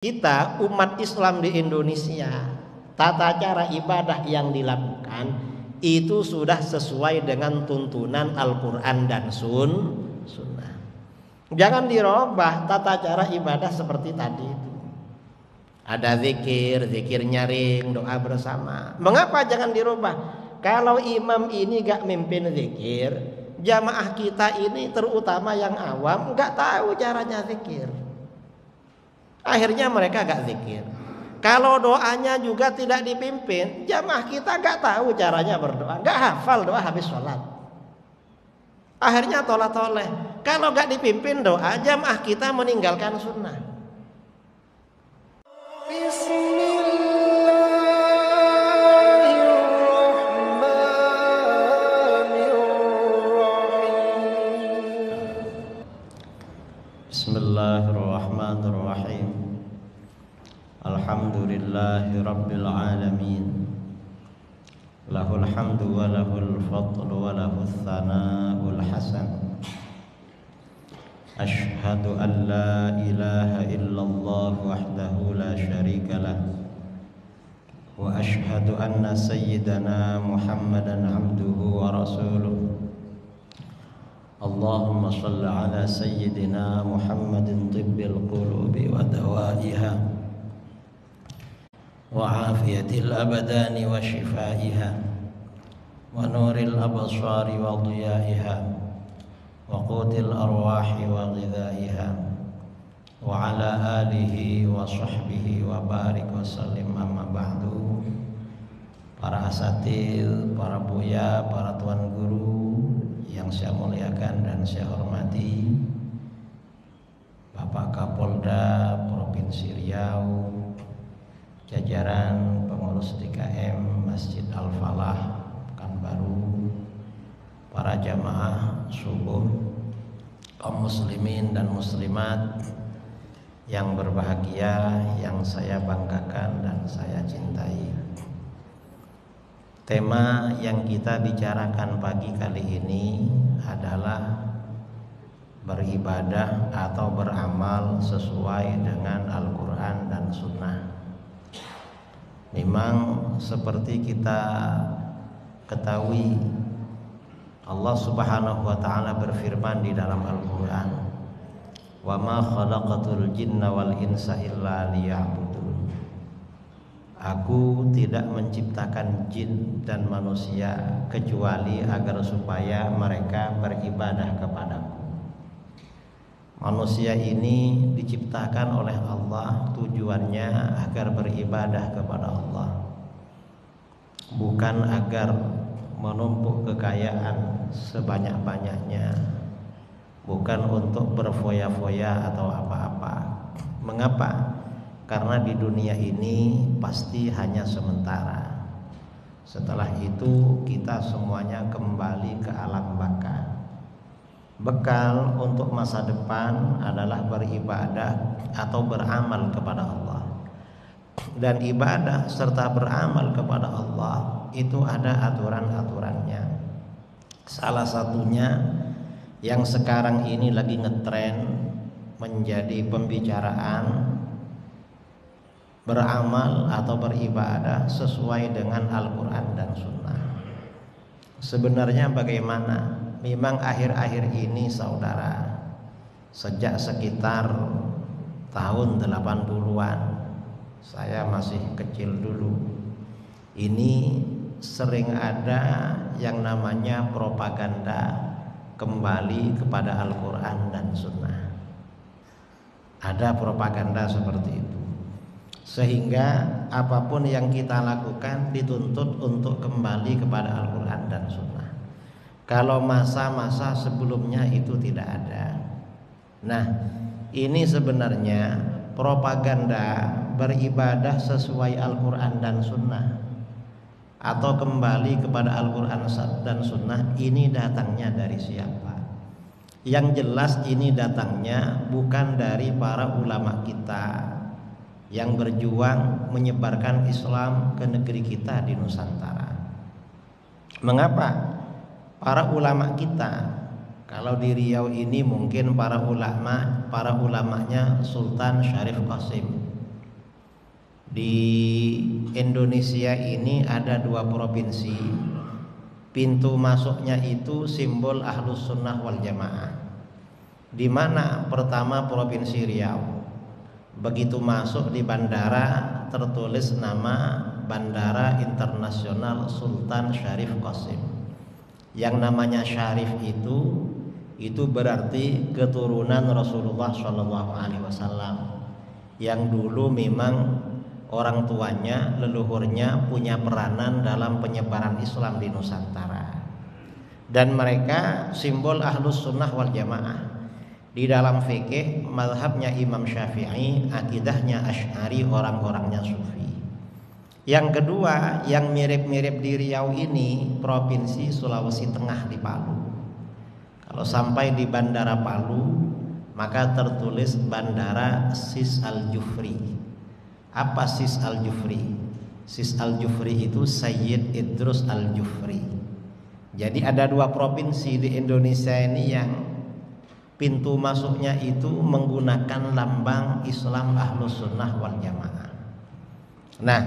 Kita umat Islam di Indonesia, tata cara ibadah yang dilakukan itu sudah sesuai dengan tuntunan Al-Quran dan Sunnah. Jangan dirubah tata cara ibadah seperti tadi itu. Ada zikir nyaring, doa bersama. Mengapa jangan dirubah? Kalau imam ini gak mimpin zikir, jamaah kita ini terutama yang awam gak tahu caranya zikir. Akhirnya mereka gak zikir. Kalau doanya juga tidak dipimpin, jamaah kita gak tahu caranya berdoa, gak hafal doa habis sholat. Akhirnya toleh. Kalau gak dipimpin doa, jamaah kita meninggalkan sunnah. Bismillahirrahmanirrahim. Alhamdulillahi rabbil alamin. Lahul hamdu wa lahul fadlu wa lahul thana'ul hasan. Ashhadu an la ilaha illallah wahdahu la syarika lah. Wa ashhadu anna sayyidana Muhammadan abduhu wa rasuluh. Allahumma salli ala sayyidina Muhammadin tibbil qulubi wa dawaiha wa afiyatil abadani wa shifaiha wa nuril absari wa diyaiha wa qutil arwahi wa ghidaiha wa ala alihi wa sahbihi wa barik wa sallim. Amma ba'du. Para asatidz, para buya, para tuan guru yang saya muliakan dan saya hormati, Bapak Kapolda Provinsi Riau, jajaran pengurus DKM Masjid Al-Falah Pekanbaru, para jamaah subuh, kaum muslimin dan muslimat yang berbahagia, yang saya banggakan dan saya cintai. Tema yang kita bicarakan pagi kali ini adalah beribadah atau beramal sesuai dengan Al-Quran dan Sunnah. Memang seperti kita ketahui, Allah Subhanahu wa ta'ala berfirman di dalam Al-Quran, "Wa ma khalaqatul jinna wal insa illa liya'budun." Aku tidak menciptakan jin dan manusia kecuali agar supaya mereka beribadah kepadaku. Manusia ini diciptakan oleh Allah tujuannya agar beribadah kepada Allah, bukan agar menumpuk kekayaan sebanyak-banyaknya, bukan untuk berfoya-foya atau apa-apa. Mengapa? Karena di dunia ini pasti hanya sementara. Setelah itu kita semuanya kembali ke alam baka. Bekal untuk masa depan adalah beribadah atau beramal kepada Allah. Dan ibadah serta beramal kepada Allah itu ada aturan-aturannya. Salah satunya yang sekarang ini lagi ngetren menjadi pembicaraan, beramal atau beribadah sesuai dengan Al-Quran dan Sunnah. Sebenarnya bagaimana? Memang akhir-akhir ini saudara, sejak sekitar tahun 80-an, saya masih kecil dulu, ini sering ada yang namanya propaganda kembali kepada Al-Quran dan Sunnah. Ada propaganda seperti itu, sehingga apapun yang kita lakukan dituntut untuk kembali kepada Al-Quran dan Sunnah. Kalau masa-masa sebelumnya itu tidak ada. Nah, ini sebenarnya propaganda beribadah sesuai Al-Quran dan Sunnah atau kembali kepada Al-Quran dan Sunnah, ini datangnya dari siapa? Yang jelas ini datangnya bukan dari para ulama kita yang berjuang menyebarkan Islam ke negeri kita di Nusantara. Mengapa? Para ulama kita, kalau di Riau ini mungkin para ulamanya Sultan Syarif Qasim, Di Indonesia ini ada 2 provinsi. Pintu masuknya itu simbol Ahlus Sunnah wal Jamaah. Di mana pertama Provinsi Riau. Begitu masuk di bandara tertulis nama Bandara Internasional Sultan Syarif Qasim. Yang namanya Syarif itu berarti keturunan Rasulullah SAW, yang dulu memang orang tuanya, leluhurnya punya peranan dalam penyebaran Islam di Nusantara. Dan mereka simbol Ahlus Sunnah wal Jamaah. Di dalam fikih mazhabnya Imam Syafi'i, akidahnya Asy'ari, orang-orangnya Sufi. Yang kedua yang mirip-mirip di Riau ini Provinsi Sulawesi Tengah di Palu. Kalau sampai di Bandara Palu maka tertulis Bandara Sis Al-Jufri. Apa Sis Al-Jufri? Sis Al-Jufri itu Sayyid Idrus Al-Jufri. Jadi ada 2 provinsi di Indonesia ini yang pintu masuknya itu menggunakan lambang Islam Ahlus Sunnah wal Jamaah. Nah,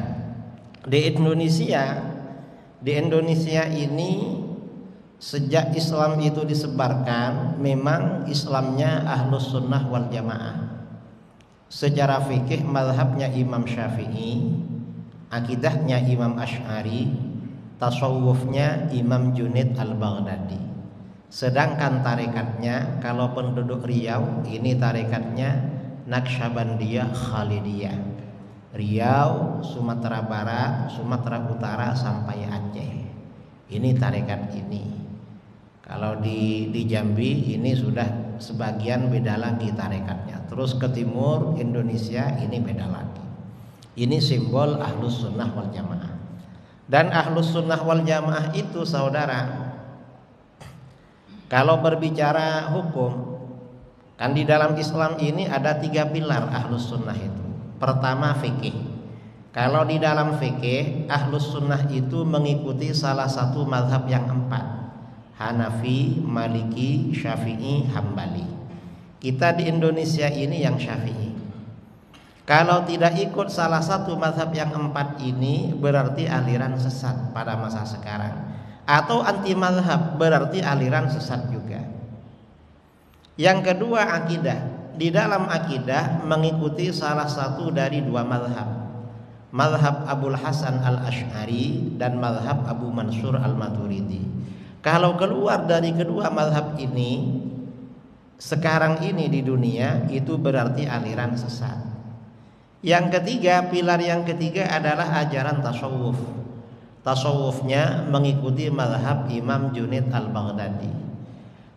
di Indonesia ini sejak Islam itu disebarkan, memang Islamnya Ahlus Sunnah wal Jamaah. Secara fikih mazhabnya Imam Syafi'i, akidahnya Imam Asy'ari, tasawufnya Imam Junaid Al-Baghdadi. Sedangkan tarekatnya kalau penduduk Riau ini tarekatnya Naqsyabandiyah Khalidiyah. Riau, Sumatera Barat, Sumatera Utara sampai Aceh. Ini tarekat ini. Kalau di Jambi ini sudah sebagian beda lagi tarekatnya. Terus ke timur Indonesia ini beda lagi. Ini simbol Ahlus Sunnah wal Jamaah. Dan Ahlus Sunnah wal Jamaah itu saudara, kalau berbicara hukum, kan di dalam Islam ini ada 3 pilar Ahlus Sunnah itu. Pertama fikih. Kalau di dalam fikih Ahlus Sunnah itu mengikuti salah satu mazhab yang 4. Hanafi, Maliki, Syafi'i, Hambali. Kita di Indonesia ini yang Syafi'i. Kalau tidak ikut salah satu mazhab yang 4 ini berarti aliran sesat pada masa sekarang. Atau anti mazhab berarti aliran sesat juga. Yang kedua akidah. Di dalam akidah mengikuti salah satu dari 2 mazhab. Mazhab Abul Hasan Al-Asy'ari dan mazhab Abu Mansur Al-Maturidi. Kalau keluar dari kedua mazhab ini sekarang ini di dunia, itu berarti aliran sesat. Yang ketiga, pilar yang ketiga adalah ajaran tasawuf. Tasawufnya mengikuti mazhab Imam Junaid Al-Baghdadi.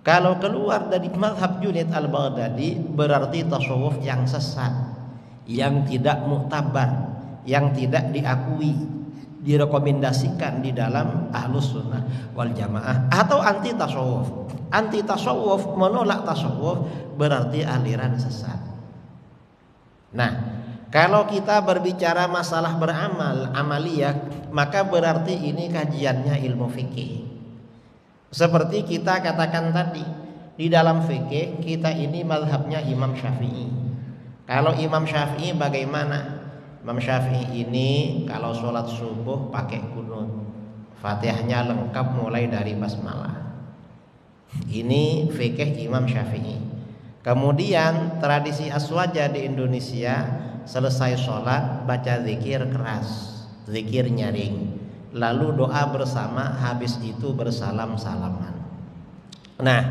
Kalau keluar dari mazhab Junaid Al-Baghdadi berarti tasawuf yang sesat, yang tidak muktabar, yang tidak diakui, direkomendasikan di dalam Ahlus Sunnah wal Jamaah, atau anti tasawuf. Anti tasawuf, menolak tasawuf, berarti aliran sesat. Nah, kalau kita berbicara masalah beramal, amaliyah, maka berarti ini kajiannya ilmu fikih. Seperti kita katakan tadi, di dalam fikih kita ini mazhabnya Imam Syafi'i. Kalau Imam Syafi'i bagaimana? Imam Syafi'i ini kalau sholat subuh pakai kunut, Fatihahnya lengkap mulai dari basmalah. Ini fikih Imam Syafi'i. Kemudian tradisi aswaja di Indonesia, selesai sholat baca zikir keras, zikir nyaring, lalu doa bersama, habis itu bersalam-salaman. Nah,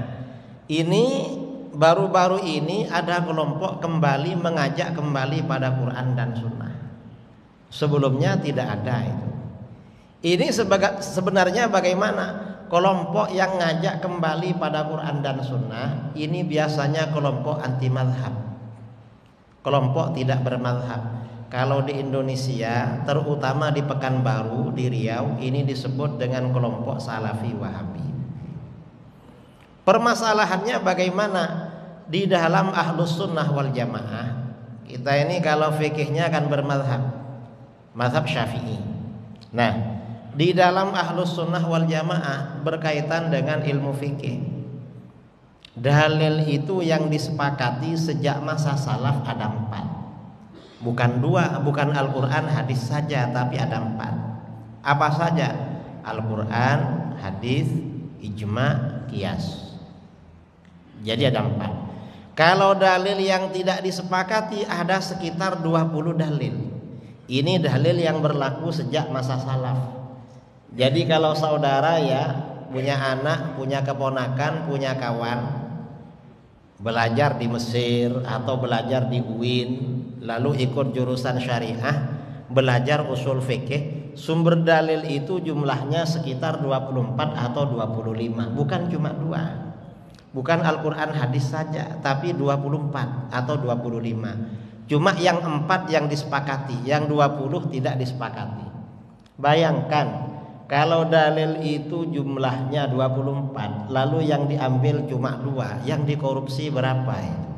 ini baru-baru ini ada kelompok kembali mengajak kembali pada Quran dan Sunnah. Sebelumnya tidak ada itu. Ini sebenarnya bagaimana? Kelompok yang ngajak kembali pada Quran dan Sunnah ini biasanya kelompok anti mazhab, kelompok tidak bermazhab. Kalau di Indonesia, terutama di Pekanbaru, di Riau, ini disebut dengan kelompok Salafi Wahabi. Permasalahannya bagaimana? Di dalam Ahlus Sunnah wal Jamaah, kita ini kalau fikihnya kan bermazhab, mazhab Syafi'i. Nah, di dalam Ahlus Sunnah wal Jamaah berkaitan dengan ilmu fikih, dalil itu yang disepakati sejak masa salaf ada 4. Bukan dua, bukan Al-Quran, hadis saja, tapi ada 4. Apa saja? Al-Quran, hadis, ijma, qiyas. Jadi ada 4. Kalau dalil yang tidak disepakati ada sekitar 20 dalil. Ini dalil yang berlaku sejak masa salaf. Jadi kalau saudara ya punya anak, punya keponakan, punya kawan belajar di Mesir atau belajar di UIN, lalu ikut jurusan syariah, belajar usul fikih, sumber dalil itu jumlahnya sekitar 24 atau 25, bukan cuma 2. Bukan Al-Quran hadis saja, tapi 24 atau 25. Cuma yang 4 yang disepakati, yang 20 tidak disepakati. Bayangkan kalau dalil itu jumlahnya 24, lalu yang diambil cuma 2, yang dikorupsi berapa itu?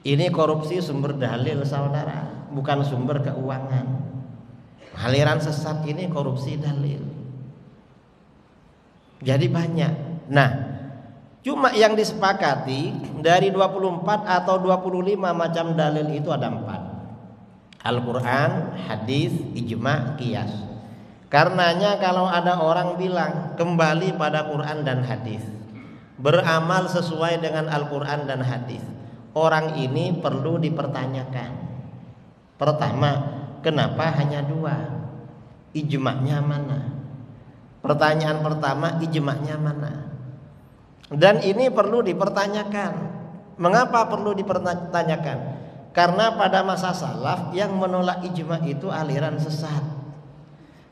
Ini korupsi sumber dalil saudara, bukan sumber keuangan. Aliran sesat ini korupsi dalil. Jadi banyak. Nah, cuma yang disepakati dari 24 atau 25 macam dalil itu ada 4. Al-Quran, hadis, ijma, qiyas. Karenanya kalau ada orang bilang kembali pada Quran dan hadis, beramal sesuai dengan Al-Quran dan hadis, orang ini perlu dipertanyakan. Pertama, kenapa hanya 2? Ijma'nya mana? Pertanyaan pertama, ijma'nya mana? Dan ini perlu dipertanyakan. Mengapa perlu dipertanyakan? Karena pada masa salaf yang menolak ijma' itu aliran sesat.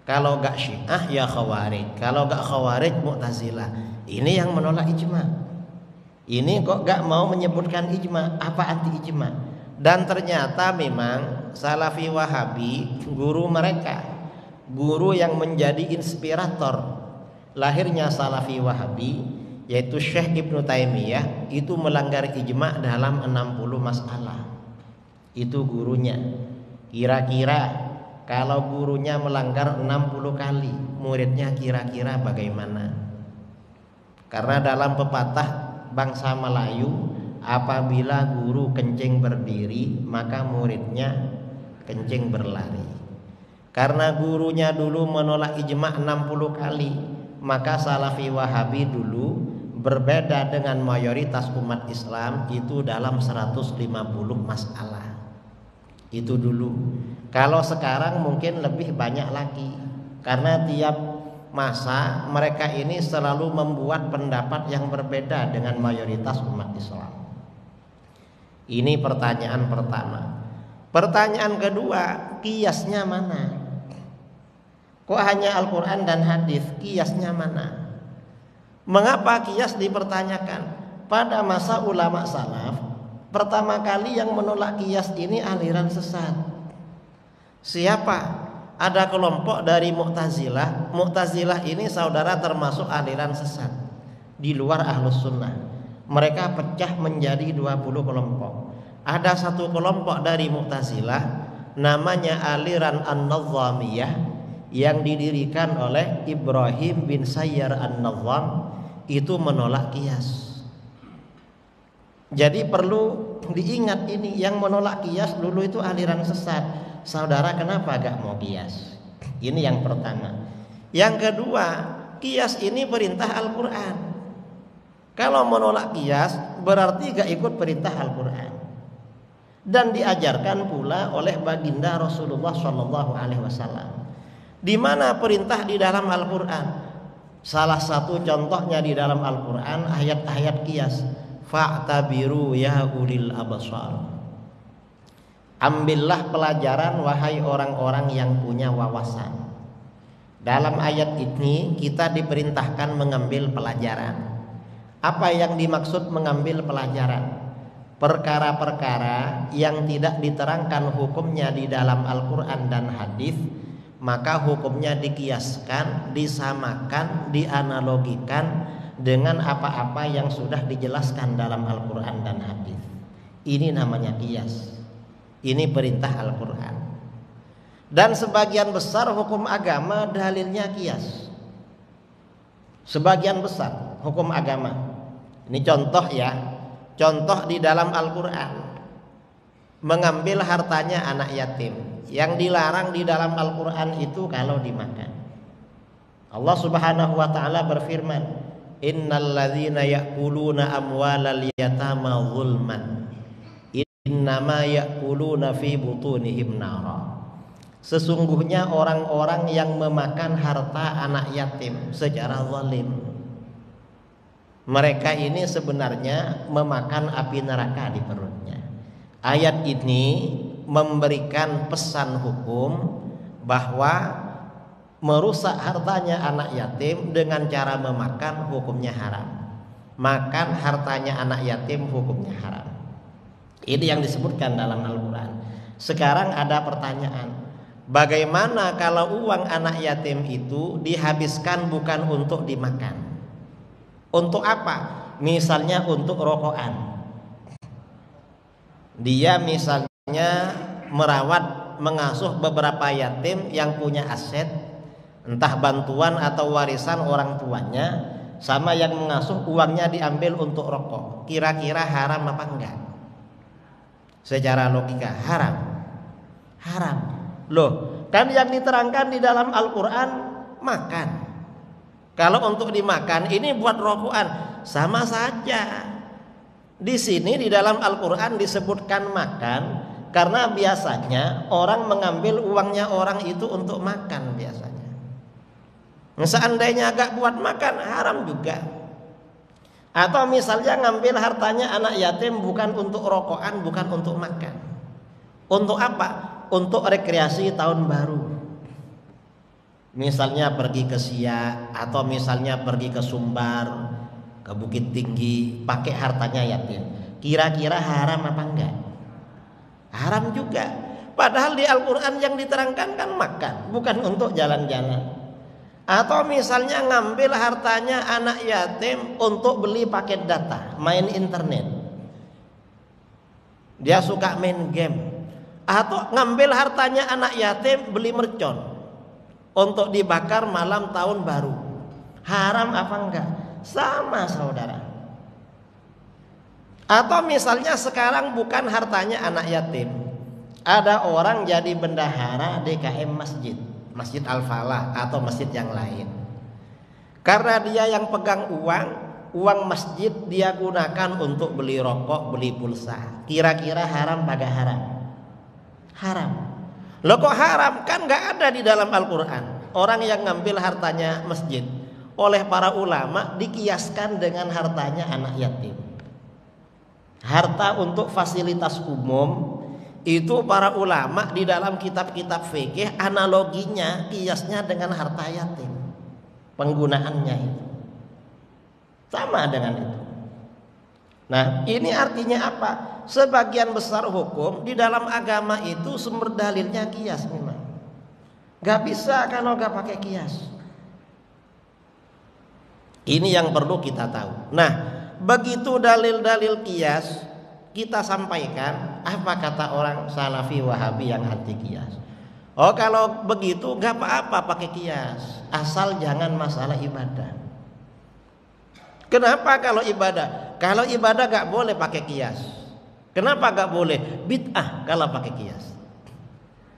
Kalau gak Syiah ya Khawarij, kalau gak Khawarij Mu'tazilah. Ini yang menolak ijma'. Ini kok gak mau menyebutkan ijma', apa anti ijma'? Dan ternyata memang Salafi Wahabi, guru mereka, guru yang menjadi inspirator lahirnya Salafi Wahabi, yaitu Syekh Ibnu Taimiyah, itu melanggar ijma' dalam 60 masalah. Itu gurunya. Kira-kira kalau gurunya melanggar 60 kali, muridnya kira-kira bagaimana? Karena dalam pepatah bangsa Melayu, apabila guru kencing berdiri, maka muridnya kencing berlari. Karena gurunya dulu menolak ijma' 60 kali, maka Salafi Wahabi dulu berbeda dengan mayoritas umat Islam itu dalam 150 masalah. Itu dulu. Kalau sekarang mungkin lebih banyak lagi, karena tiap masa mereka ini selalu membuat pendapat yang berbeda dengan mayoritas umat Islam. Ini pertanyaan pertama. Pertanyaan kedua, qiyasnya mana? Kok hanya Al-Quran dan hadis? Qiyasnya mana? Mengapa qiyas dipertanyakan? Pada masa ulama salaf, pertama kali yang menolak qiyas ini aliran sesat. Siapa? Ada kelompok dari Mu'tazilah. Mu'tazilah ini saudara termasuk aliran sesat di luar Ahlus Sunnah. Mereka pecah menjadi 20 kelompok. Ada satu kelompok dari Mu'tazilah namanya aliran An-Nadhamiyah yang didirikan oleh Ibrahim bin Sayyar An-Nadham, itu menolak qiyas. Jadi perlu diingat ini, yang menolak qiyas dulu itu aliran sesat. Saudara kenapa gak mau qiyas? Ini yang pertama. Yang kedua, qiyas ini perintah Al-Quran. Kalau menolak qiyas berarti gak ikut perintah Al-Quran. Dan diajarkan pula oleh baginda Rasulullah SAW. Di mana perintah di dalam Al-Quran? Salah satu contohnya di dalam Al-Quran ayat-ayat qiyas. Fa'tabiru ya ulil absar. Ambillah pelajaran wahai orang-orang yang punya wawasan. Dalam ayat ini kita diperintahkan mengambil pelajaran. Apa yang dimaksud mengambil pelajaran? Perkara-perkara yang tidak diterangkan hukumnya di dalam Al-Quran dan hadis, maka hukumnya dikiaskan, disamakan, dianalogikan dengan apa-apa yang sudah dijelaskan dalam Al-Quran dan hadis. Ini namanya qiyas. Ini perintah Al-Quran. Dan sebagian besar hukum agama dalilnya qiyas. Sebagian besar hukum agama. Ini contoh ya. Contoh di dalam Al-Quran. mengambil hartanya anak yatim. Yang dilarang di dalam Al-Quran itu kalau dimakan. Allah Subhanahu wa ta'ala berfirman, innal ladzina ya'kuluna amwalal yatama zulman innama ya'kuluna fi butunihim nara. Sesungguhnya orang-orang yang memakan harta anak yatim secara zalim, mereka ini sebenarnya memakan api neraka di perutnya. Ayat ini memberikan pesan hukum bahwa merusak hartanya anak yatim dengan cara memakan hukumnya haram. Makan hartanya anak yatim hukumnya haram. Ini yang disebutkan dalam Al-Quran. Sekarang ada pertanyaan, bagaimana kalau uang anak yatim itu dihabiskan bukan untuk dimakan? Untuk apa? Misalnya untuk rokokan. Dia misalnya merawat, mengasuh beberapa yatim yang punya aset, entah bantuan atau warisan orang tuanya, sama yang mengasuh uangnya diambil untuk rokok. Kira-kira haram apa enggak? Secara logika haram. Haram. Loh, kan yang diterangkan di dalam Al-Quran makan. Kalau untuk dimakan ini buat rokokan, sama saja. Di sini di dalam Al-Quran disebutkan makan karena biasanya orang mengambil uangnya orang itu untuk makan biasanya. Seandainya agak buat makan haram juga. Atau misalnya ngambil hartanya anak yatim bukan untuk rokokan, bukan untuk makan. Untuk apa? Untuk rekreasi tahun baru. Misalnya pergi ke Siak, atau misalnya pergi ke Sumbar, ke Bukit Tinggi, pakai hartanya yatim. Kira-kira haram apa enggak? Haram juga. Padahal di Al-Quran yang diterangkan kan makan, bukan untuk jalan-jalan. Atau misalnya ngambil hartanya anak yatim untuk beli paket data, main internet. Dia suka main game. Atau ngambil hartanya anak yatim beli mercon untuk dibakar malam tahun baru. Haram apa enggak? Sama saudara. Atau misalnya sekarang bukan hartanya anak yatim, ada orang jadi bendahara DKM masjid, Masjid Al-Falah atau masjid yang lain. Karena dia yang pegang uang masjid dia gunakan untuk beli rokok, beli pulsa. Kira-kira haram pada haram? Haram. Loh kok haram? Kan gak ada di dalam Al-Quran. Orang yang ngambil hartanya masjid oleh para ulama dikiaskan dengan hartanya anak yatim. Harta untuk fasilitas umum itu para ulama di dalam kitab-kitab fikih analoginya, kiasnya dengan harta yatim. Penggunaannya itu sama dengan itu. Nah, ini artinya apa? Sebagian besar hukum di dalam agama itu sumber dalilnya kias memang. Gak bisa kalau gak pakai kias. Ini yang perlu kita tahu. Nah, begitu dalil-dalil kias kita sampaikan, apa kata orang Salafi Wahabi yang anti kias? Oh, kalau begitu gak apa-apa pakai kias, asal jangan masalah ibadah. Kenapa kalau ibadah? Kalau ibadah gak boleh pakai kias. Kenapa gak boleh? Bid'ah kalau pakai kias.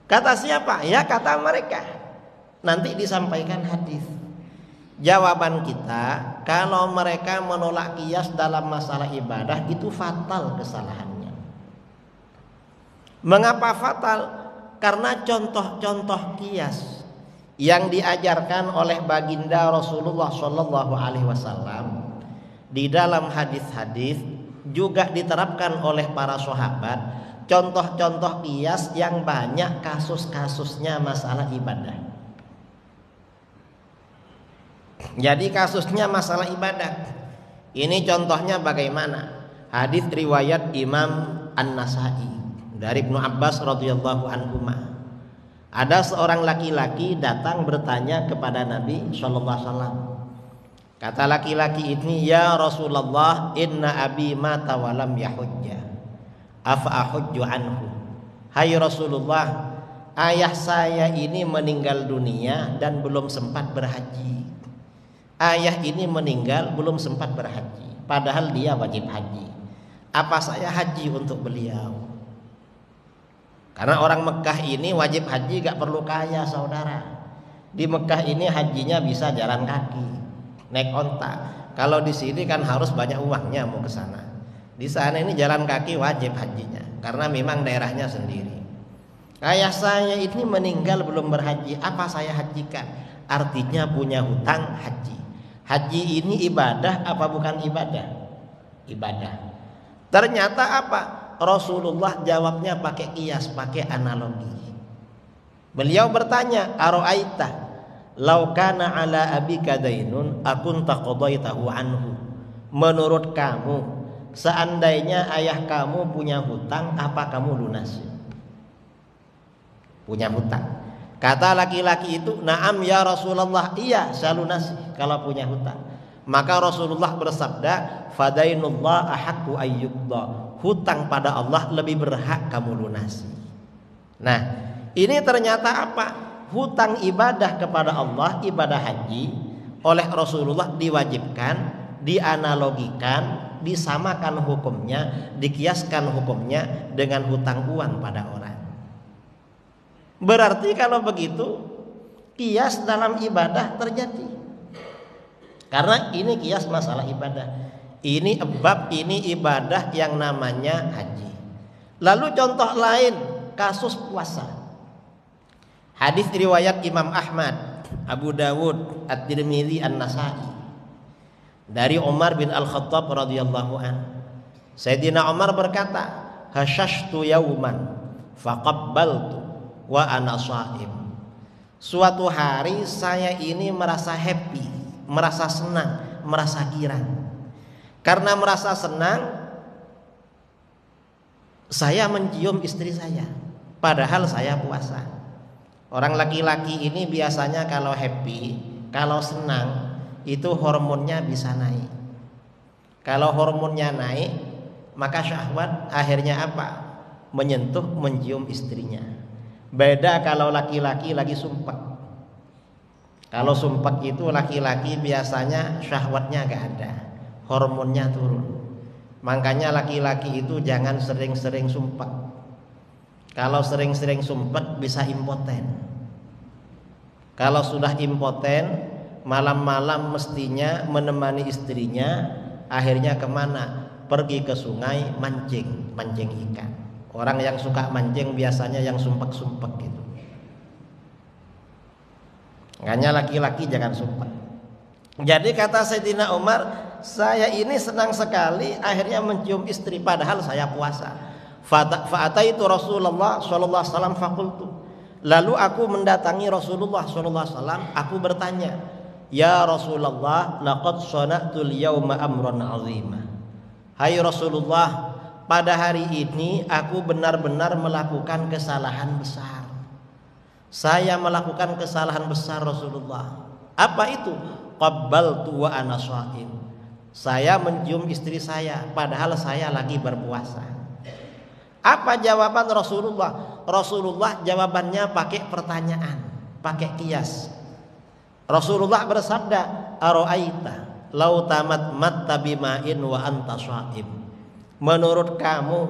Kata siapa? Ya kata mereka. Nanti disampaikan hadis. Jawaban kita, kalau mereka menolak kias dalam masalah ibadah itu fatal kesalahannya. Mengapa fatal? Karena contoh-contoh kias yang diajarkan oleh baginda Rasulullah SAW di dalam hadis-hadis juga diterapkan oleh para sahabat. Contoh-contoh kias yang banyak kasus-kasusnya masalah ibadah. Jadi kasusnya masalah ibadah. Ini contohnya bagaimana? Hadis riwayat Imam An-Nasa'i dari Ibnu Abbas radhiyallahu anhuma. Ada seorang laki-laki datang bertanya kepada Nabi sallallahu alaihi wasallam. Kata laki-laki ini, "Ya Rasulullah, inna abi mata wa lam yahujja. Afa ahujju anhu?" Hai Rasulullah, ayah saya ini meninggal dunia dan belum sempat berhaji. Ayah ini meninggal belum sempat berhaji, padahal dia wajib haji. Apa saya haji untuk beliau? Karena orang Mekah ini wajib haji gak perlu kaya saudara. Di Mekah ini hajinya bisa jalan kaki, naik onta. Kalau di sini kan harus banyak uangnya mau ke sana. Di sana ini jalan kaki wajib hajinya, karena memang daerahnya sendiri. Ayah saya ini meninggal belum berhaji, apa saya hajikan? Artinya punya hutang haji. Haji ini ibadah apa bukan ibadah? Ibadah. Ternyata apa? Rasulullah jawabnya pakai kias, pakai analogi. Beliau bertanya, aro'aita law kana ala abika dainun akunta qadaitahu anhu. Menurut kamu, seandainya ayah kamu punya hutang, apa kamu lunasi? Punya hutang. Kata laki-laki itu, "Na'am ya Rasulullah, iya saya lunasi kalau punya hutang." Maka Rasulullah bersabda, "Fadainullah ahaqqu ayyuqda." Hutang pada Allah lebih berhak kamu lunasi. Nah, ini ternyata apa? Hutang ibadah kepada Allah, ibadah haji oleh Rasulullah diwajibkan, dianalogikan, disamakan hukumnya, dikiaskan hukumnya dengan hutang uang pada orang. Berarti kalau begitu kias dalam ibadah terjadi. Karena ini kias masalah ibadah. Ini bab, ini ibadah yang namanya haji. Lalu contoh lain, kasus puasa. Hadis riwayat Imam Ahmad, Abu Dawud, At-Tirmidzi, An-Nasa'i. Dari Umar bin Al-Khattab radhiyallahu an. Sayyidina Umar berkata, "Hasyashtu yauman faqabbaltu wa ana shaim." Suatu hari saya ini merasa happy, merasa senang, merasa girang. Karena merasa senang, saya mencium istri saya, padahal saya puasa. Orang laki-laki ini biasanya kalau happy, kalau senang, itu hormonnya bisa naik. Kalau hormonnya naik, maka syahwat akhirnya apa? Menyentuh, mencium istrinya. Beda kalau laki-laki lagi sumpek. Kalau sumpek itu laki-laki biasanya syahwatnya gak ada, hormonnya turun. Makanya laki-laki itu jangan sering-sering sumpek. Kalau sering-sering sumpek bisa impoten. Kalau sudah impoten, malam-malam mestinya menemani istrinya. Akhirnya kemana? Pergi ke sungai mancing ikan. Orang yang suka mancing biasanya yang sumpek-sumpek gitu. Makanya laki-laki jangan sumpek. Jadi kata Sayyidina Umar, saya ini senang sekali akhirnya mencium istri padahal saya puasa. Fa'ataitu Rasulullah sallallahu alaihi wasallam faqultu. Lalu aku mendatangi Rasulullah sallallahu alaihi wasallam, aku bertanya, "Ya Rasulullah, laqad sana'tul yauma amran 'azima." Hai Rasulullah, pada hari ini aku benar-benar melakukan kesalahan besar. Saya melakukan kesalahan besar Rasulullah. Apa itu? Qabbaltu wa ana shaim. Saya mencium istri saya padahal saya lagi berpuasa. Apa jawaban Rasulullah? Rasulullah jawabannya pakai pertanyaan, pakai kias. Rasulullah bersabda, "Aro'aita lau tamat matta bima'in wa anta shaim." Menurut kamu,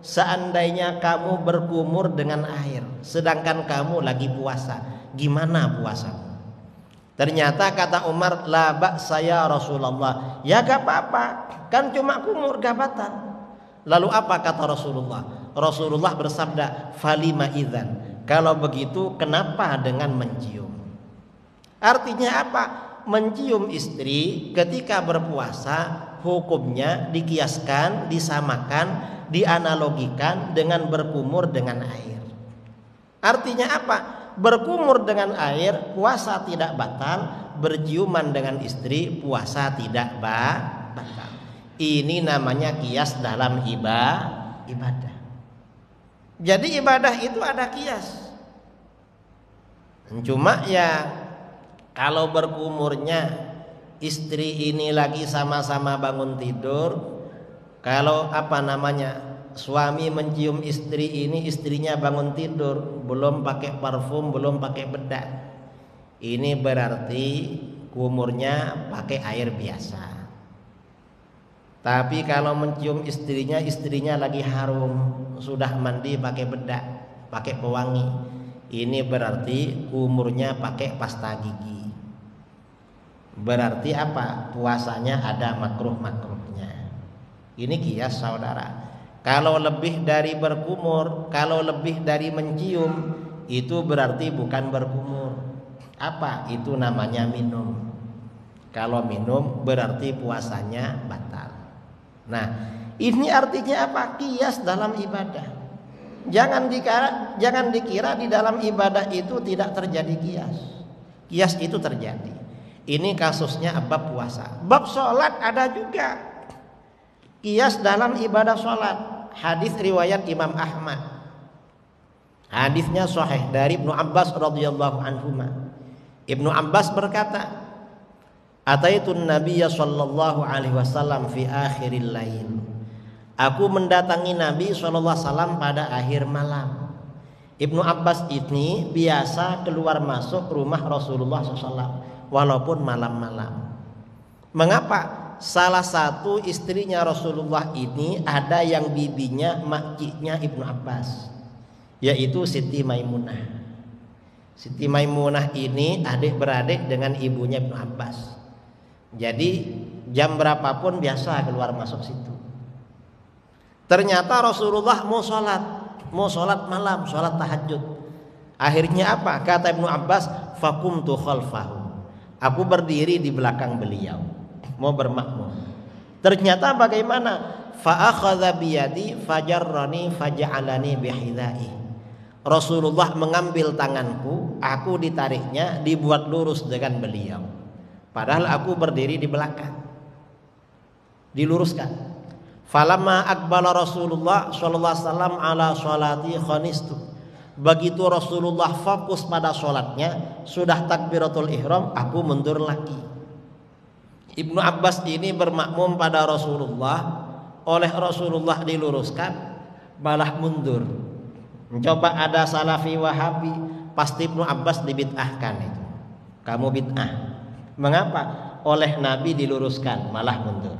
seandainya kamu berkumur dengan air sedangkan kamu lagi puasa, gimana puasamu? Ternyata kata Umar, "La ba'sa ya Rasulullah." Ya gak apa-apa, kan cuma kumur gabatan. Lalu apa kata Rasulullah? Rasulullah bersabda, "Falima idzan." Kalau begitu kenapa dengan mencium? Artinya apa? Mencium istri ketika berpuasa hukumnya dikiaskan, disamakan, dianalogikan dengan berkumur dengan air. Artinya apa? Berkumur dengan air puasa tidak batal, berciuman dengan istri puasa tidak batal. Ini namanya kias dalam ibadah. Jadi ibadah itu ada kias. Cuma ya kalau berkumurnya istri ini lagi sama-sama bangun tidur, kalau suami mencium istri ini, istrinya bangun tidur, belum pakai parfum, belum pakai bedak. Ini berarti kumurnya pakai air biasa. Tapi kalau mencium istrinya lagi harum, sudah mandi pakai bedak, pakai pewangi. Ini berarti umurnya pakai pasta gigi. Berarti apa? Puasanya ada makruh-makruhnya. Ini kias saudara. Kalau lebih dari berkumur, kalau lebih dari mencium, itu berarti bukan berkumur. Apa? Itu namanya minum. Kalau minum berarti puasanya batal. Nah, ini artinya apa? Kias dalam ibadah. Jangan dikira di dalam ibadah itu tidak terjadi kias. Kias itu terjadi. Ini kasusnya bab puasa. Bab sholat ada juga kias dalam ibadah sholat. Hadis riwayat Imam Ahmad. Hadisnya sahih dari Ibnu Abbas radhiyallahu anhuma. Ibnu Abbas berkata, "Ataitun Nabiyya sallallahu alaihi wasallam fi akhiril lail." Aku mendatangi Nabi sallallahu alaihi wasallam pada akhir malam. Ibnu Abbas ini biasa keluar masuk rumah Rasulullah SAW walaupun malam-malam. Mengapa? Salah satu istrinya Rasulullah ini ada yang bibinya makciknya Ibnu Abbas, yaitu Siti Maimunah. Siti Maimunah ini adik-beradik dengan ibunya Ibnu Abbas. Jadi jam berapapun biasa keluar masuk situ. Ternyata Rasulullah mau sholat malam, sholat tahajud. Akhirnya apa? Kata Ibnu Abbas, "Fakumtu khalfahu." Aku berdiri di belakang beliau, mau bermakmum. Ternyata bagaimana? Fa akhadha biyadi fajarrani faja'alani bihidai. Rasulullah mengambil tanganku, aku ditariknya, dibuat lurus dengan beliau. Padahal aku berdiri di belakang. Diluruskan. Falamma aqbala Rasulullah sallallahu alaihi wasallam ala sholati khanistu. Begitu Rasulullah fokus pada sholatnya, sudah takbiratul ihram, aku mundur lagi. Ibnu Abbas ini bermakmum pada Rasulullah, oleh Rasulullah diluruskan, malah mundur. Coba ada salafi wahabi, pasti Ibnu Abbas dibid'ahkan itu. Kamu bid'ah. Mengapa? Oleh Nabi diluruskan, malah mundur.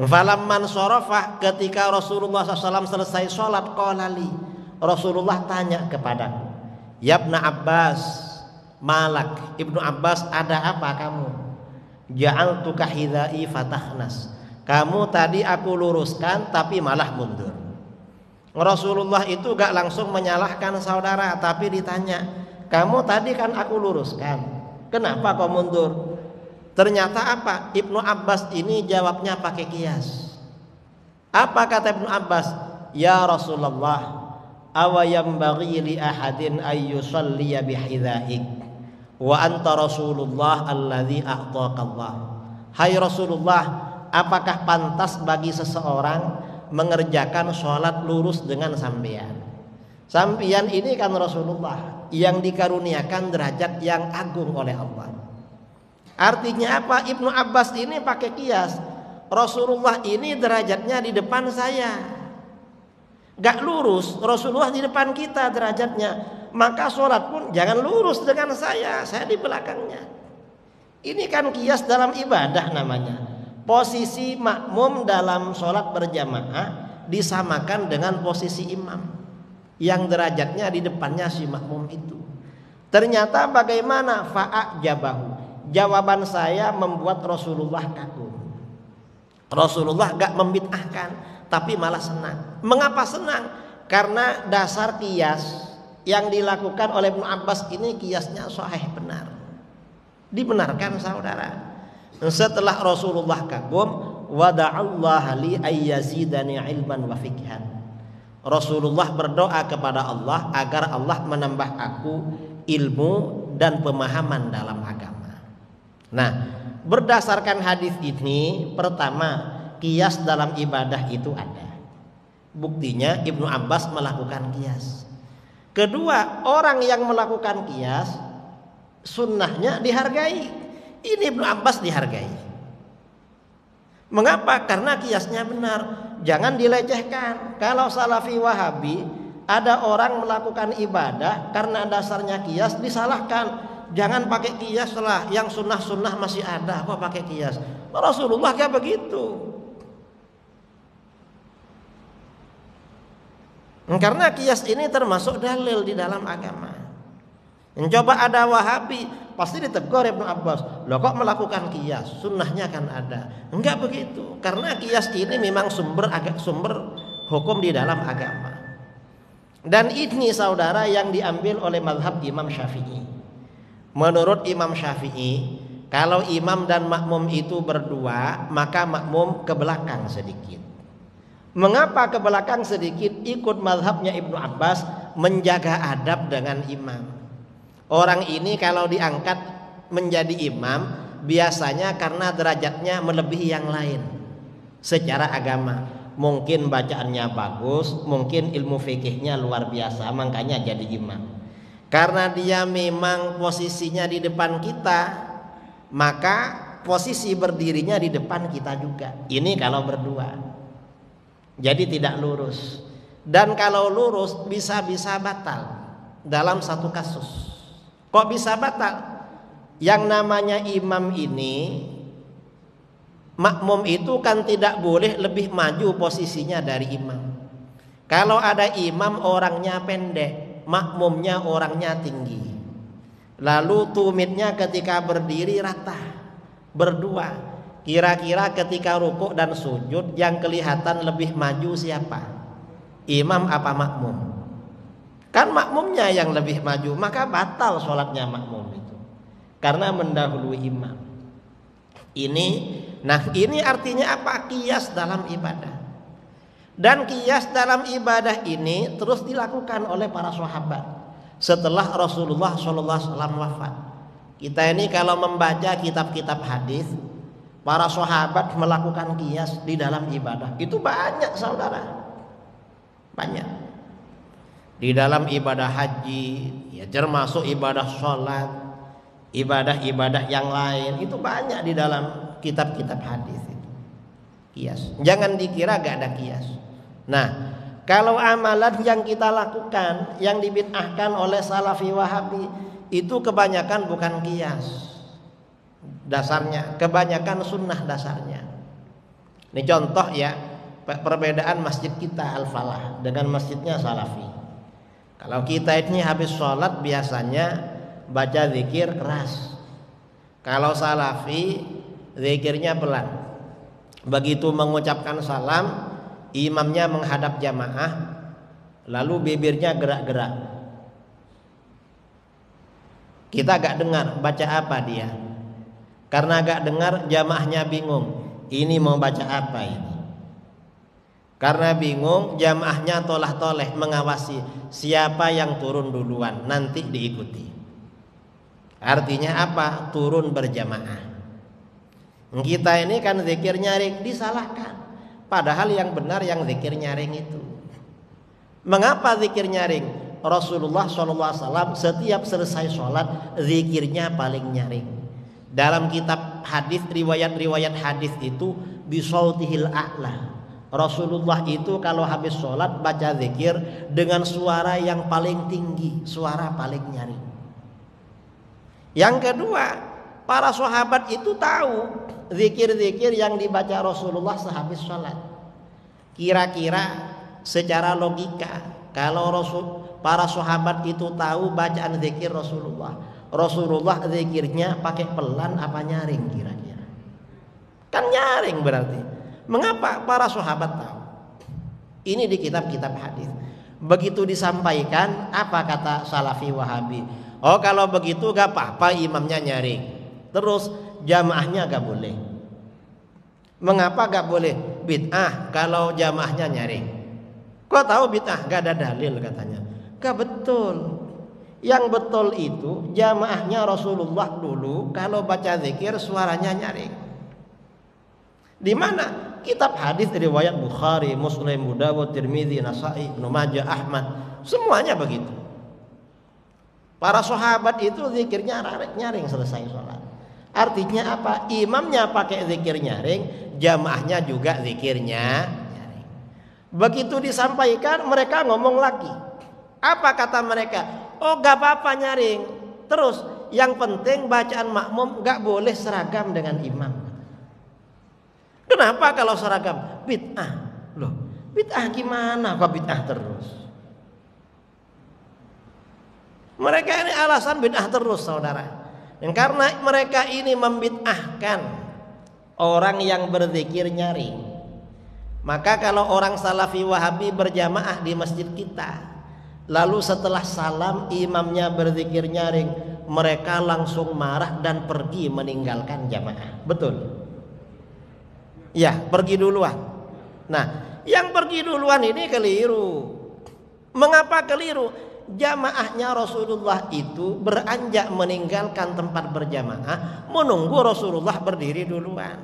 Falamman sorofah, ketika Rasulullah SAW selesai sholat, qalali, Rasulullah tanya kepadaku, "Yabna Abbas, malak?" Ibnu Abbas, ada apa kamu? Ja'altuka hidai fatahnas. Kamu tadi aku luruskan tapi malah mundur. Rasulullah itu gak langsung menyalahkan saudara, tapi ditanya, "Kamu tadi kan aku luruskan, kenapa kau mundur?" Ternyata apa? Ibnu Abbas ini jawabnya pakai kias. Apa kata Ibnu Abbas? "Ya Rasulullah, awa yambaghi li ahadin ay yusalliya bihidhaik wa anta Rasulullah alladzi a'taka Allah." Hai Rasulullah, apakah pantas bagi seseorang mengerjakan sholat lurus dengan sampean? Sampean ini kan Rasulullah yang dikaruniakan derajat yang agung oleh Allah. Artinya apa? Ibnu Abbas ini pakai kias. Rasulullah ini derajatnya di depan saya, gak lurus. Rasulullah di depan kita derajatnya, maka sholat pun jangan lurus dengan saya di belakangnya. Ini kan kias dalam ibadah namanya. Posisi makmum dalam sholat berjamaah disamakan dengan posisi imam yang derajatnya di depannya si makmum itu. Ternyata bagaimana? Fa'ajabahu. Jawaban saya membuat Rasulullah kagum. Rasulullah gak membid'ahkan, tapi malah senang. Mengapa senang? Karena dasar kias yang dilakukan oleh Ibnu Abbas ini kiasnya sahih, benar, dibenarkan saudara. Setelah Rasulullah kagum, wada'allah li ayyazidani ilman wa fikhan. Rasulullah berdoa kepada Allah agar Allah menambah aku ilmu dan pemahaman dalam agama. Nah, berdasarkan hadis ini, pertama, kias dalam ibadah itu ada. Buktinya Ibnu Abbas melakukan kias. Kedua, orang yang melakukan kias sunnahnya dihargai. Ini Ibnu Abbas dihargai. Mengapa? Karena kiasnya benar. Jangan dilecehkan. Kalau salafi wahabi, ada orang melakukan ibadah karena dasarnya kias, disalahkan. Jangan pakai kias lah, yang sunnah-sunnah masih ada, kok pakai kias? Rasulullah kayak begitu. Karena kias ini termasuk dalil di dalam agama. Coba ada Wahabi pasti ditegur Ibnu Abbas, loh kok melakukan kias? Sunnahnya kan ada. Enggak begitu, karena kias ini memang sumber hukum di dalam agama. Dan ini saudara yang diambil oleh mazhab Imam Syafi'i. Menurut Imam Syafi'i, kalau imam dan makmum itu berdua, maka makmum ke belakang sedikit. Mengapa ke belakang sedikit? Ikut mazhabnya Ibnu Abbas, menjaga adab dengan imam. Orang ini kalau diangkat menjadi imam, biasanya karena derajatnya melebihi yang lain secara agama. Mungkin bacaannya bagus, mungkin ilmu fikihnya luar biasa, makanya jadi imam. Karena dia memang posisinya di depan kita, maka posisi berdirinya di depan kita juga. Ini kalau berdua. Jadi tidak lurus. Dan kalau lurus bisa-bisa batal dalam satu kasus. Kok bisa batal? Yang namanya imam ini, makmum itu kan tidak boleh lebih maju posisinya dari imam. Kalau ada imam orangnya pendek, makmumnya orangnya tinggi, lalu tumitnya ketika berdiri rata berdua, kira-kira ketika rukuk dan sujud yang kelihatan lebih maju siapa? Imam apa makmum? Kan makmumnya yang lebih maju, maka batal sholatnya makmum itu karena mendahului imam. Ini artinya apa? Qiyas dalam ibadah. Dan qiyas dalam ibadah ini terus dilakukan oleh para sahabat setelah Rasulullah SAW wafat. Kita ini kalau membaca kitab-kitab hadis, para sahabat melakukan qiyas di dalam ibadah. Itu banyak saudara. Banyak. Di dalam ibadah haji, ya termasuk ibadah sholat, ibadah-ibadah yang lain, itu banyak di dalam kitab-kitab hadis itu. Qiyas. Jangan dikira gak ada qiyas. Nah, kalau amalan yang kita lakukan yang dibid'ahkan oleh Salafi Wahabi itu kebanyakan bukan qiyas dasarnya, kebanyakan sunnah dasarnya. Ini contoh ya, perbedaan masjid kita Al-Falah dengan masjidnya Salafi. Kalau kita ini habis sholat biasanya baca zikir keras. Kalau Salafi zikirnya pelan. Begitu mengucapkan salam, imamnya menghadap jamaah, lalu bibirnya gerak-gerak. Kita gak dengar baca apa dia. Karena gak dengar, jamaahnya bingung, ini mau baca apa ini. Karena bingung, jamaahnya tolah-toleh mengawasi siapa yang turun duluan, nanti diikuti. Artinya apa? Turun berjamaah. Kita ini kan zikir nyaring, disalahkan. Padahal yang benar yang zikir nyaring itu. Mengapa zikir nyaring? Rasulullah SAW setiap selesai sholat zikirnya paling nyaring. Dalam kitab hadis, riwayat-riwayat hadis itu bisautihil a'la. Rasulullah itu kalau habis sholat baca zikir dengan suara yang paling tinggi, suara paling nyaring. Yang kedua, para sahabat itu tahu zikir-zikir yang dibaca Rasulullah sehabis sholat. Kira-kira secara logika, kalau para sahabat itu tahu bacaan zikir Rasulullah zikirnya pakai pelan apa nyaring kira-kira? Kan nyaring berarti. Mengapa para sahabat tahu? Ini di kitab-kitab hadis. Begitu disampaikan, apa kata Salafi Wahabi? Oh, kalau begitu gak apa-apa imamnya nyaring, terus jamaahnya gak boleh. Mengapa gak boleh? Bid'ah kalau jamaahnya nyaring. Kok tahu bid'ah? Gak ada dalil katanya. Gak betul. Yang betul itu jamaahnya Rasulullah dulu kalau baca zikir suaranya nyaring. Di mana? Kitab hadis riwayat Bukhari, Muslim, Abu Dawud, Tirmidzi, Nasa'i, Ibnu Majah, Ahmad, semuanya begitu. Para sahabat itu zikirnya nyaring selesai sholat. Artinya apa? Imamnya pakai zikir nyaring, jamaahnya juga zikirnya nyaring. Begitu disampaikan, mereka ngomong lagi. Apa kata mereka? Oh, gak apa-apa nyaring. Terus yang penting bacaan makmum gak boleh seragam dengan imam. Kenapa kalau seragam? Bid'ah. Loh, bid'ah gimana kok bid'ah terus? Mereka ini alasan bid'ah terus, saudara. Dan karena mereka ini membid'ahkan orang yang berzikir nyaring, maka kalau orang Salafi Wahabi berjamaah di masjid kita, lalu setelah salam imamnya berzikir nyaring, mereka langsung marah dan pergi meninggalkan jamaah. Betul? Ya, pergi duluan. Nah, yang pergi duluan ini keliru. Mengapa keliru? Jamaahnya Rasulullah itu beranjak meninggalkan tempat berjamaah, menunggu Rasulullah berdiri duluan.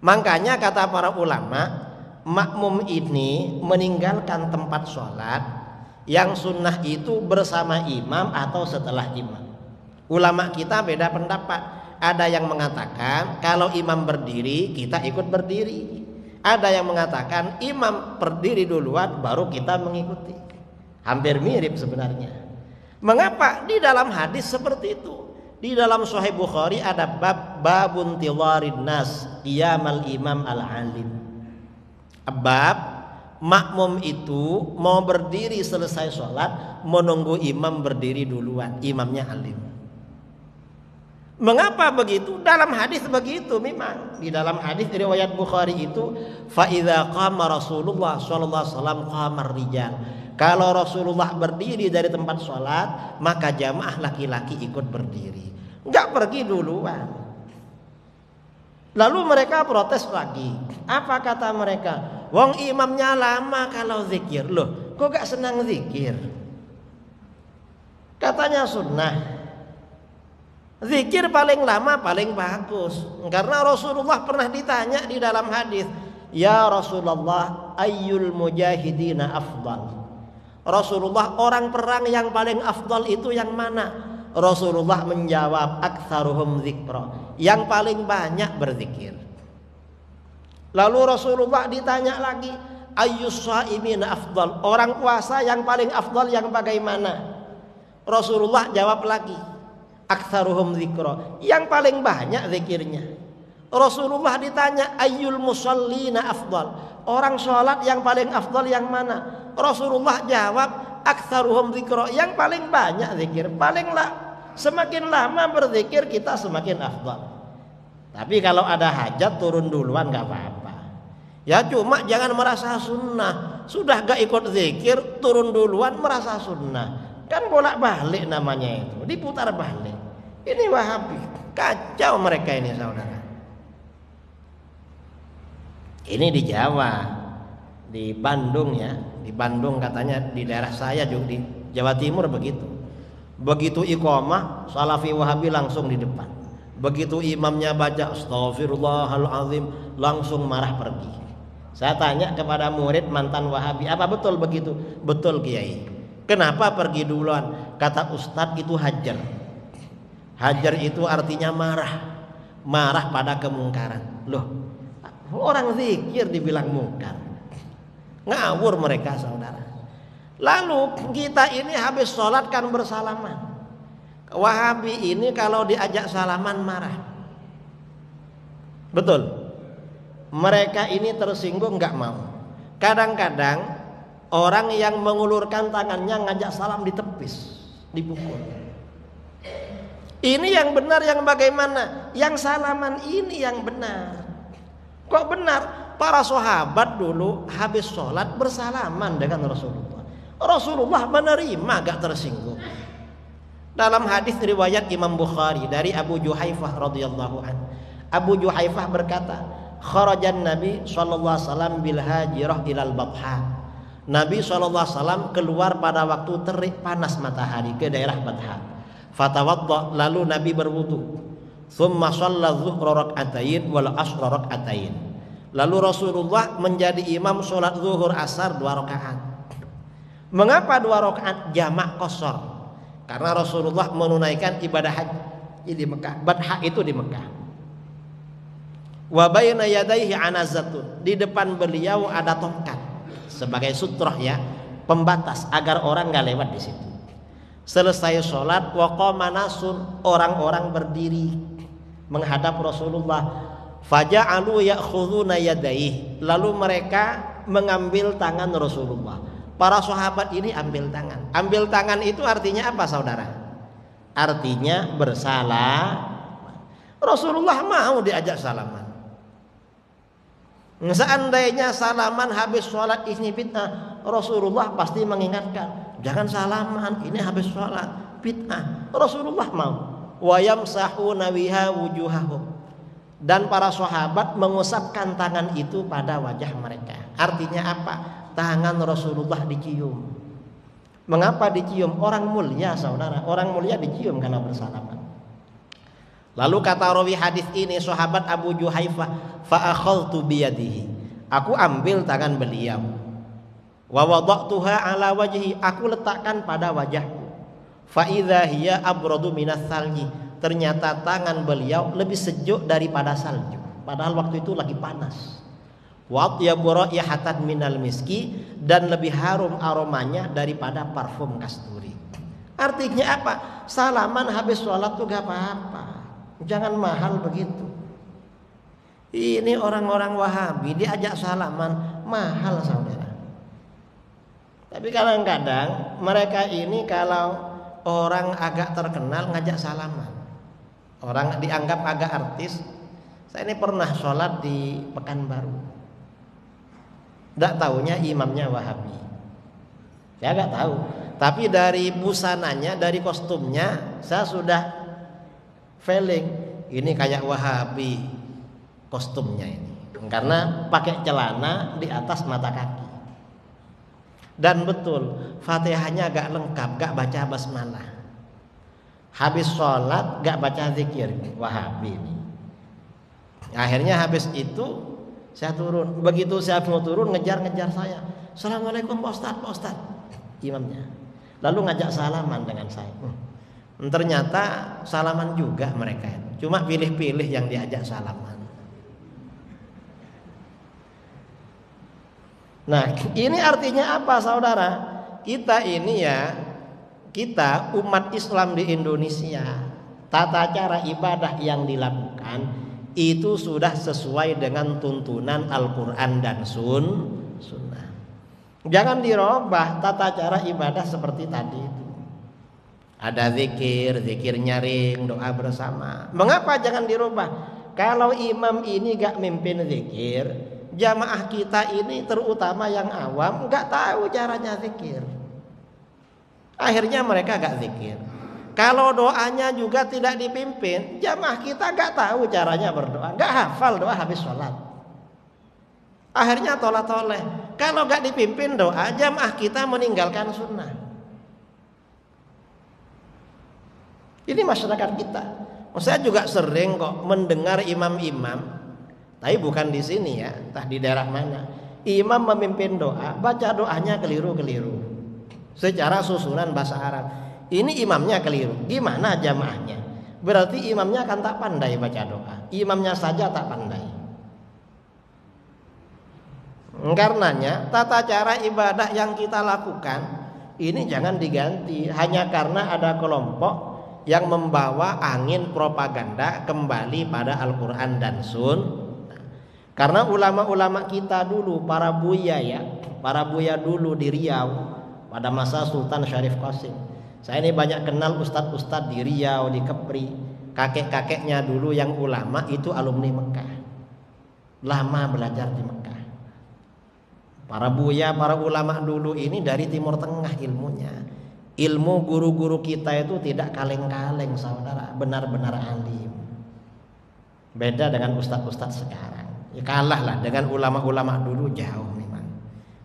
Makanya kata para ulama, makmum ini meninggalkan tempat sholat yang sunnah itu bersama imam atau setelah imam. Ulama kita beda pendapat. Ada yang mengatakan kalau imam berdiri kita ikut berdiri. Ada yang mengatakan imam berdiri duluan baru kita mengikuti. Hampir mirip sebenarnya. Mengapa? Di dalam hadis seperti itu. Di dalam Sahih Bukhari ada babun tiwarin nas qiyamal imam al-alim. Bab makmum itu mau berdiri selesai sholat menunggu imam berdiri duluan, imamnya alim. Mengapa begitu? Dalam hadis begitu memang. Di dalam hadis riwayat Bukhari itu fa idza qama Rasulullah sallallahu alaihi wasallam qamar rijal. Kalau Rasulullah berdiri dari tempat sholat, maka jamaah laki-laki ikut berdiri, enggak pergi duluan. Lalu mereka protes lagi. Apa kata mereka? Wong imamnya lama kalau zikir. Loh, kok gak senang zikir? Katanya sunnah. Zikir paling lama paling bagus. Karena Rasulullah pernah ditanya di dalam hadis, ya Rasulullah, ayyul mujahidina afdal? Rasulullah, orang perang yang paling afdal itu yang mana? Rasulullah menjawab, aktsaruhum dzikra, yang paling banyak berzikir. Lalu Rasulullah ditanya lagi, ayyus shaimina afdal? Orang puasa yang paling afdal yang bagaimana? Rasulullah jawab lagi, aktsaruhum dzikra, yang paling banyak zikirnya. Rasulullah ditanya, ayyul musallina afdal? Orang sholat yang paling afdal yang mana? Rasulullah jawab, aktsaruhum dzikra, yang paling banyak zikir. Semakin lama berzikir kita semakin afdal. Tapi kalau ada hajat turun duluan gak apa-apa. Ya cuma jangan merasa sunnah. Sudah gak ikut zikir, turun duluan merasa sunnah. Kan bolak-balik namanya itu, diputar balik. Ini Wahabi, kacau mereka ini saudara. Ini di Jawa, di Bandung ya. Di Bandung katanya, di daerah saya juga di Jawa Timur begitu. Begitu iqamah, Salafi Wahabi langsung di depan. Begitu imamnya baca Astaghfirullahaladzim, langsung marah pergi. Saya tanya kepada murid mantan Wahabi, apa betul begitu? Betul Kiai. Kenapa pergi duluan? Kata Ustadz itu hajar. Hajar itu artinya marah. Marah pada kemungkaran. Loh, orang zikir dibilang mungkar. Ngawur mereka saudara. Lalu kita ini habis sholat kan bersalaman. Wahabi ini kalau diajak salaman marah. Betul. Mereka ini tersinggung nggak mau. Kadang-kadang orang yang mengulurkan tangannya ngajak salam ditepis, dipukul. Ini yang benar yang bagaimana? Yang salaman ini yang benar. Kok benar? Para sahabat dulu habis sholat bersalaman dengan Rasulullah. Rasulullah menerima, gak tersinggung. Dalam hadis riwayat Imam Bukhari dari Abu Juhaifah radhiyallahu anhu, Abu Juhaifah berkata, kharajan Nabi sallallahu alaihi wasallam bil hajirah ilal Batha. Nabi sallallahu alaihi wasallam keluar pada waktu terik panas matahari ke daerah Batha. Fatawadda, lalu Nabi berwudu. Tsumma shalla dzuhra rak'atain wal asra rak'atain. Lalu Rasulullah menjadi imam sholat zuhur asar 2 rakaat. Mengapa 2 rakaat? Jamak qashar. Karena Rasulullah menunaikan ibadah haji di Mekah. Batha itu di Mekah. Wa baina yadayhi anazatun. Di depan beliau ada tongkat sebagai sutroh ya, pembatas agar orang nggak lewat di situ. Selesai sholat, wa qama nasun, orang-orang berdiri menghadap Rasulullah. Faja'alu ya'khudhuna yadayhi, lalu mereka mengambil tangan Rasulullah. Para sahabat ini ambil tangan. Ambil tangan itu artinya apa, saudara? Artinya bersalah. Rasulullah mau diajak salaman. Seandainya salaman habis sholat ini bid'ah, Rasulullah pasti mengingatkan, jangan salaman, ini habis sholat, bid'ah. Rasulullah mau. Wa yamsahuna biha wujuhahum. Dan para sahabat mengusapkan tangan itu pada wajah mereka. Artinya apa? Tangan Rasulullah dicium. Mengapa dicium? Orang mulia, saudara. Orang mulia dicium karena bersalaman. Lalu kata rawi hadis ini, sahabat Abu Juhaifah, fa akhadtu biyadihi. Aku ambil tangan beliau. Wa wada'tuha ala wajhi. Aku letakkan pada wajahku. Fa idza hiya abradu minas salji. Ternyata tangan beliau lebih sejuk daripada salju. Padahal waktu itu lagi panas. Wa atyabu raihatan minal miski, dan lebih harum aromanya daripada parfum kasturi. Artinya apa? Salaman habis sholat tuh gak apa-apa. Jangan mahal begitu. Ini orang-orang Wahabi diajak salaman mahal, saudara. Tapi kadang-kadang mereka ini kalau orang agak terkenal ngajak salaman, orang dianggap agak artis. Saya ini pernah sholat di Pekanbaru, tidak tahunya imamnya Wahabi. Saya nggak tahu, tapi dari busananya, dari kostumnya, saya sudah feeling ini kayak Wahabi kostumnya ini, karena pakai celana di atas mata kaki. Dan betul, Fatihahnya gak lengkap, gak baca basmalah. Habis sholat gak baca zikir, Wahabi ini. Akhirnya habis itu saya turun. Begitu saya mau turun, ngejar-ngejar saya. Assalamualaikum Pak Ustadz, Pak Ustadz, imamnya. Lalu ngajak salaman dengan saya. Ternyata salaman juga mereka. Cuma pilih-pilih yang diajak salaman. Nah, ini artinya apa, saudara? Kita ini ya, kita umat Islam di Indonesia, tata cara ibadah yang dilakukan itu sudah sesuai dengan tuntunan Al-Quran dan Sunnah. Jangan dirubah tata cara ibadah seperti tadi itu. Ada zikir, zikir nyaring, doa bersama. Mengapa jangan dirubah? Kalau imam ini gak mimpin zikir, jamaah kita ini terutama yang awam gak tahu caranya zikir. Akhirnya mereka gak zikir. Kalau doanya juga tidak dipimpin, jamaah kita gak tahu caranya berdoa, gak hafal doa habis sholat. Akhirnya tolah-toleh. Kalau gak dipimpin doa, jamaah kita meninggalkan sunnah. Ini masyarakat kita. Saya juga sering kok mendengar imam-imam, tapi bukan di sini ya, entah di daerah mana. Imam memimpin doa, baca doanya keliru-keliru secara susunan bahasa Arab. Ini imamnya keliru, gimana jamaahnya? Berarti imamnya kan tak pandai baca doa, imamnya saja tak pandai. Karenanya tata cara ibadah yang kita lakukan ini jangan diganti hanya karena ada kelompok yang membawa angin propaganda kembali pada Al-Quran dan Sunnah. Karena ulama-ulama kita dulu, para buya ya, para buya dulu di Riau pada masa Sultan Syarif Qasim. Saya ini banyak kenal ustadz-ustadz di Riau, di Kepri. Kakek-kakeknya dulu yang ulama itu alumni Mekah, lama belajar di Mekah. Para buya, para ulama dulu ini dari Timur Tengah ilmunya. Ilmu guru-guru kita itu tidak kaleng-kaleng, saudara, benar-benar alim. Beda dengan ustadz-ustadz sekarang. Ya kalah lah dengan ulama-ulama dulu, jauh memang.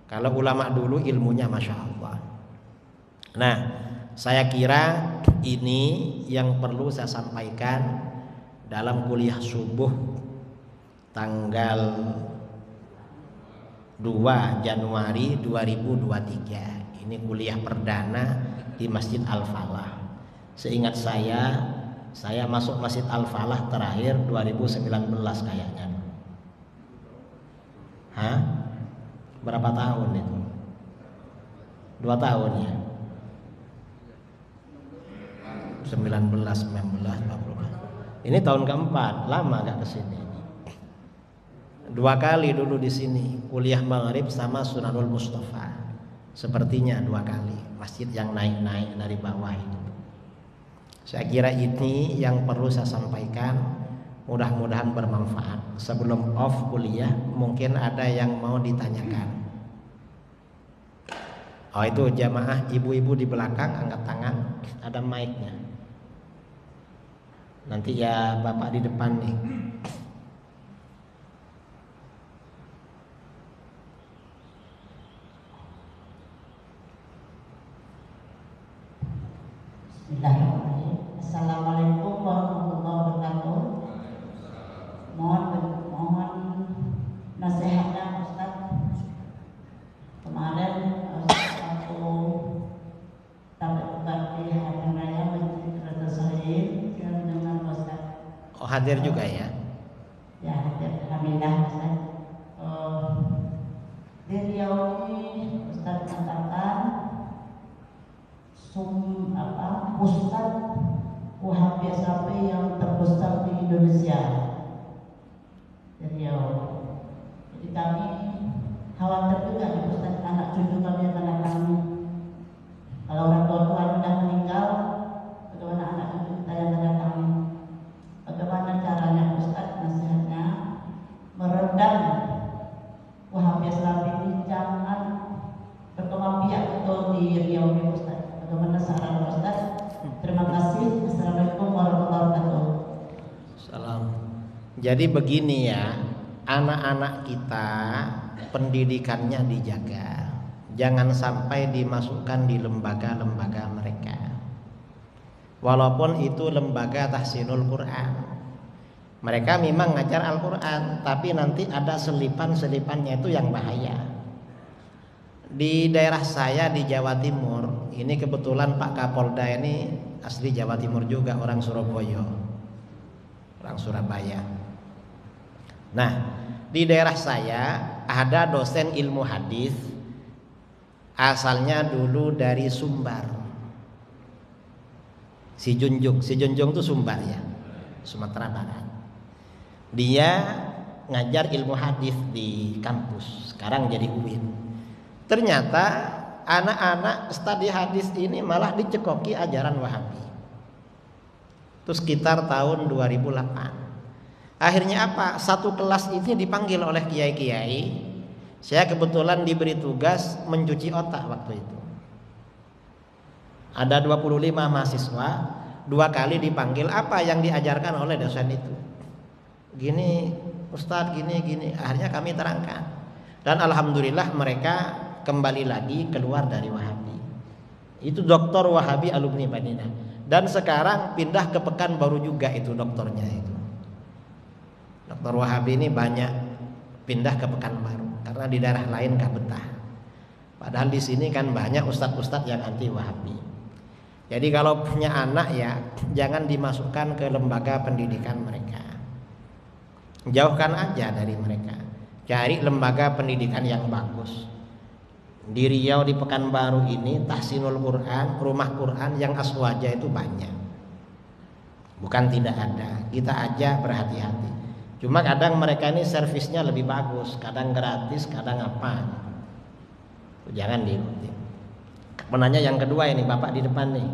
Kalau ulama dulu ilmunya Masya Allah. Nah, saya kira ini yang perlu saya sampaikan dalam kuliah subuh tanggal 2 Januari 2023. Ini kuliah perdana di Masjid Al-Falah. Seingat saya masuk Masjid Al-Falah terakhir 2019 kayaknya. Hah? Berapa tahun itu? 2 tahun ya. 19, 19, 20. Ini tahun keempat, lama gak kesini. 2 kali dulu di sini kuliah maghrib sama Sunanul Mustafa. sepertinya 2 kali masjid yang naik-naik dari bawah itu. Saya kira ini yang perlu saya sampaikan, mudah-mudahan bermanfaat. Sebelum off kuliah mungkin ada yang mau ditanyakan. Oh, itu jamaah ibu-ibu di belakang angkat tangan, ada mic-nya. Nanti ya bapak di depan nih. Bismillahirrahmanirrahim. Assalamualaikum warahmatullahi wabarakatuh. Mohon nasihatnya Ustaz. Kemarin waktu tamat di hari raya Masjid Rata Sahih, saya mendengar Ustaz. Oh, hadir juga ya? Ya, hadir. Alhamdulillah Ustaz. Di Riau ini Ustaz katakan Ustaz Wahabi Asrafi yang terbesar di Indonesia. Jadi kami khawatir juga nih Ustaz, anak cucu kami yang akan kami. Kalau orang tua sudah meninggal, bagaimana anak cucu kita yang akan kami? Bagaimana caranya Ustaz nasihatnya meredam Wahabi Asrafi ini jangan berkembang biak betul di Riau ini Ustaz. Bagaimana saran Ustaz? Terima kasih. Assalamualaikum warahmatullahi wabarakatuh. Salam. Jadi begini ya, anak-anak kita pendidikannya dijaga. Jangan sampai dimasukkan di lembaga-lembaga mereka. Walaupun itu lembaga tahsinul Quran. Mereka memang ngajar Al-Quran, tapi nanti ada selipan-selipannya itu yang bahaya. Di daerah saya di Jawa Timur, ini kebetulan Pak Kapolda ini asli Jawa Timur juga, orang Surabaya, orang Surabaya. Nah, di daerah saya ada dosen ilmu hadis, asalnya dulu dari Sumbar. Si Junjung itu Sumbar ya, Sumatera Barat. Dia ngajar ilmu hadis di kampus, sekarang jadi UIN. Ternyata anak-anak studi hadis ini malah dicekoki ajaran Wahabi. Itu sekitar tahun 2008. Akhirnya apa? Satu kelas ini dipanggil oleh kiai-kiai. Saya kebetulan diberi tugas mencuci otak waktu itu. Ada 25 mahasiswa, 2 kali dipanggil, apa yang diajarkan oleh dosen itu. Gini Ustadz, gini. Akhirnya kami terangkan. Dan alhamdulillah mereka kembali lagi keluar dari Wahabi. Itu doktor Wahabi alumni Madinah. Dan sekarang pindah ke Pekanbaru juga itu doktornya itu. Doktor Wahabi ini banyak pindah ke Pekanbaru karena di daerah lain gak betah. Padahal di sini kan banyak ustadz-ustadz yang anti Wahabi. Jadi kalau punya anak ya jangan dimasukkan ke lembaga pendidikan mereka. Jauhkan aja dari mereka. Cari lembaga pendidikan yang bagus. Di Riau di Pekanbaru ini tahsinul Quran, rumah Quran yang aswaja itu banyak. Bukan tidak ada, kita aja berhati-hati. Cuma kadang mereka ini servisnya lebih bagus, kadang gratis, kadang apa. Jangan diikuti. Penanya yang kedua ini Bapak di depan nih.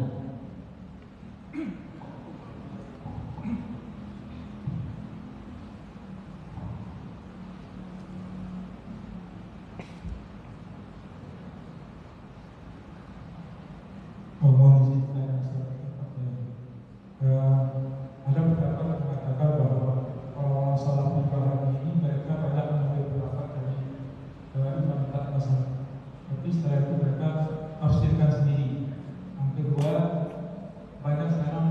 Ada beberapa yang mengatakan bahwa Salafi Wahabi ini mereka banyak mengambil pendapat dari Imam Hasan. Tapi setelah itu mereka tafsirkan sendiri. Yang kedua, banyak sekarang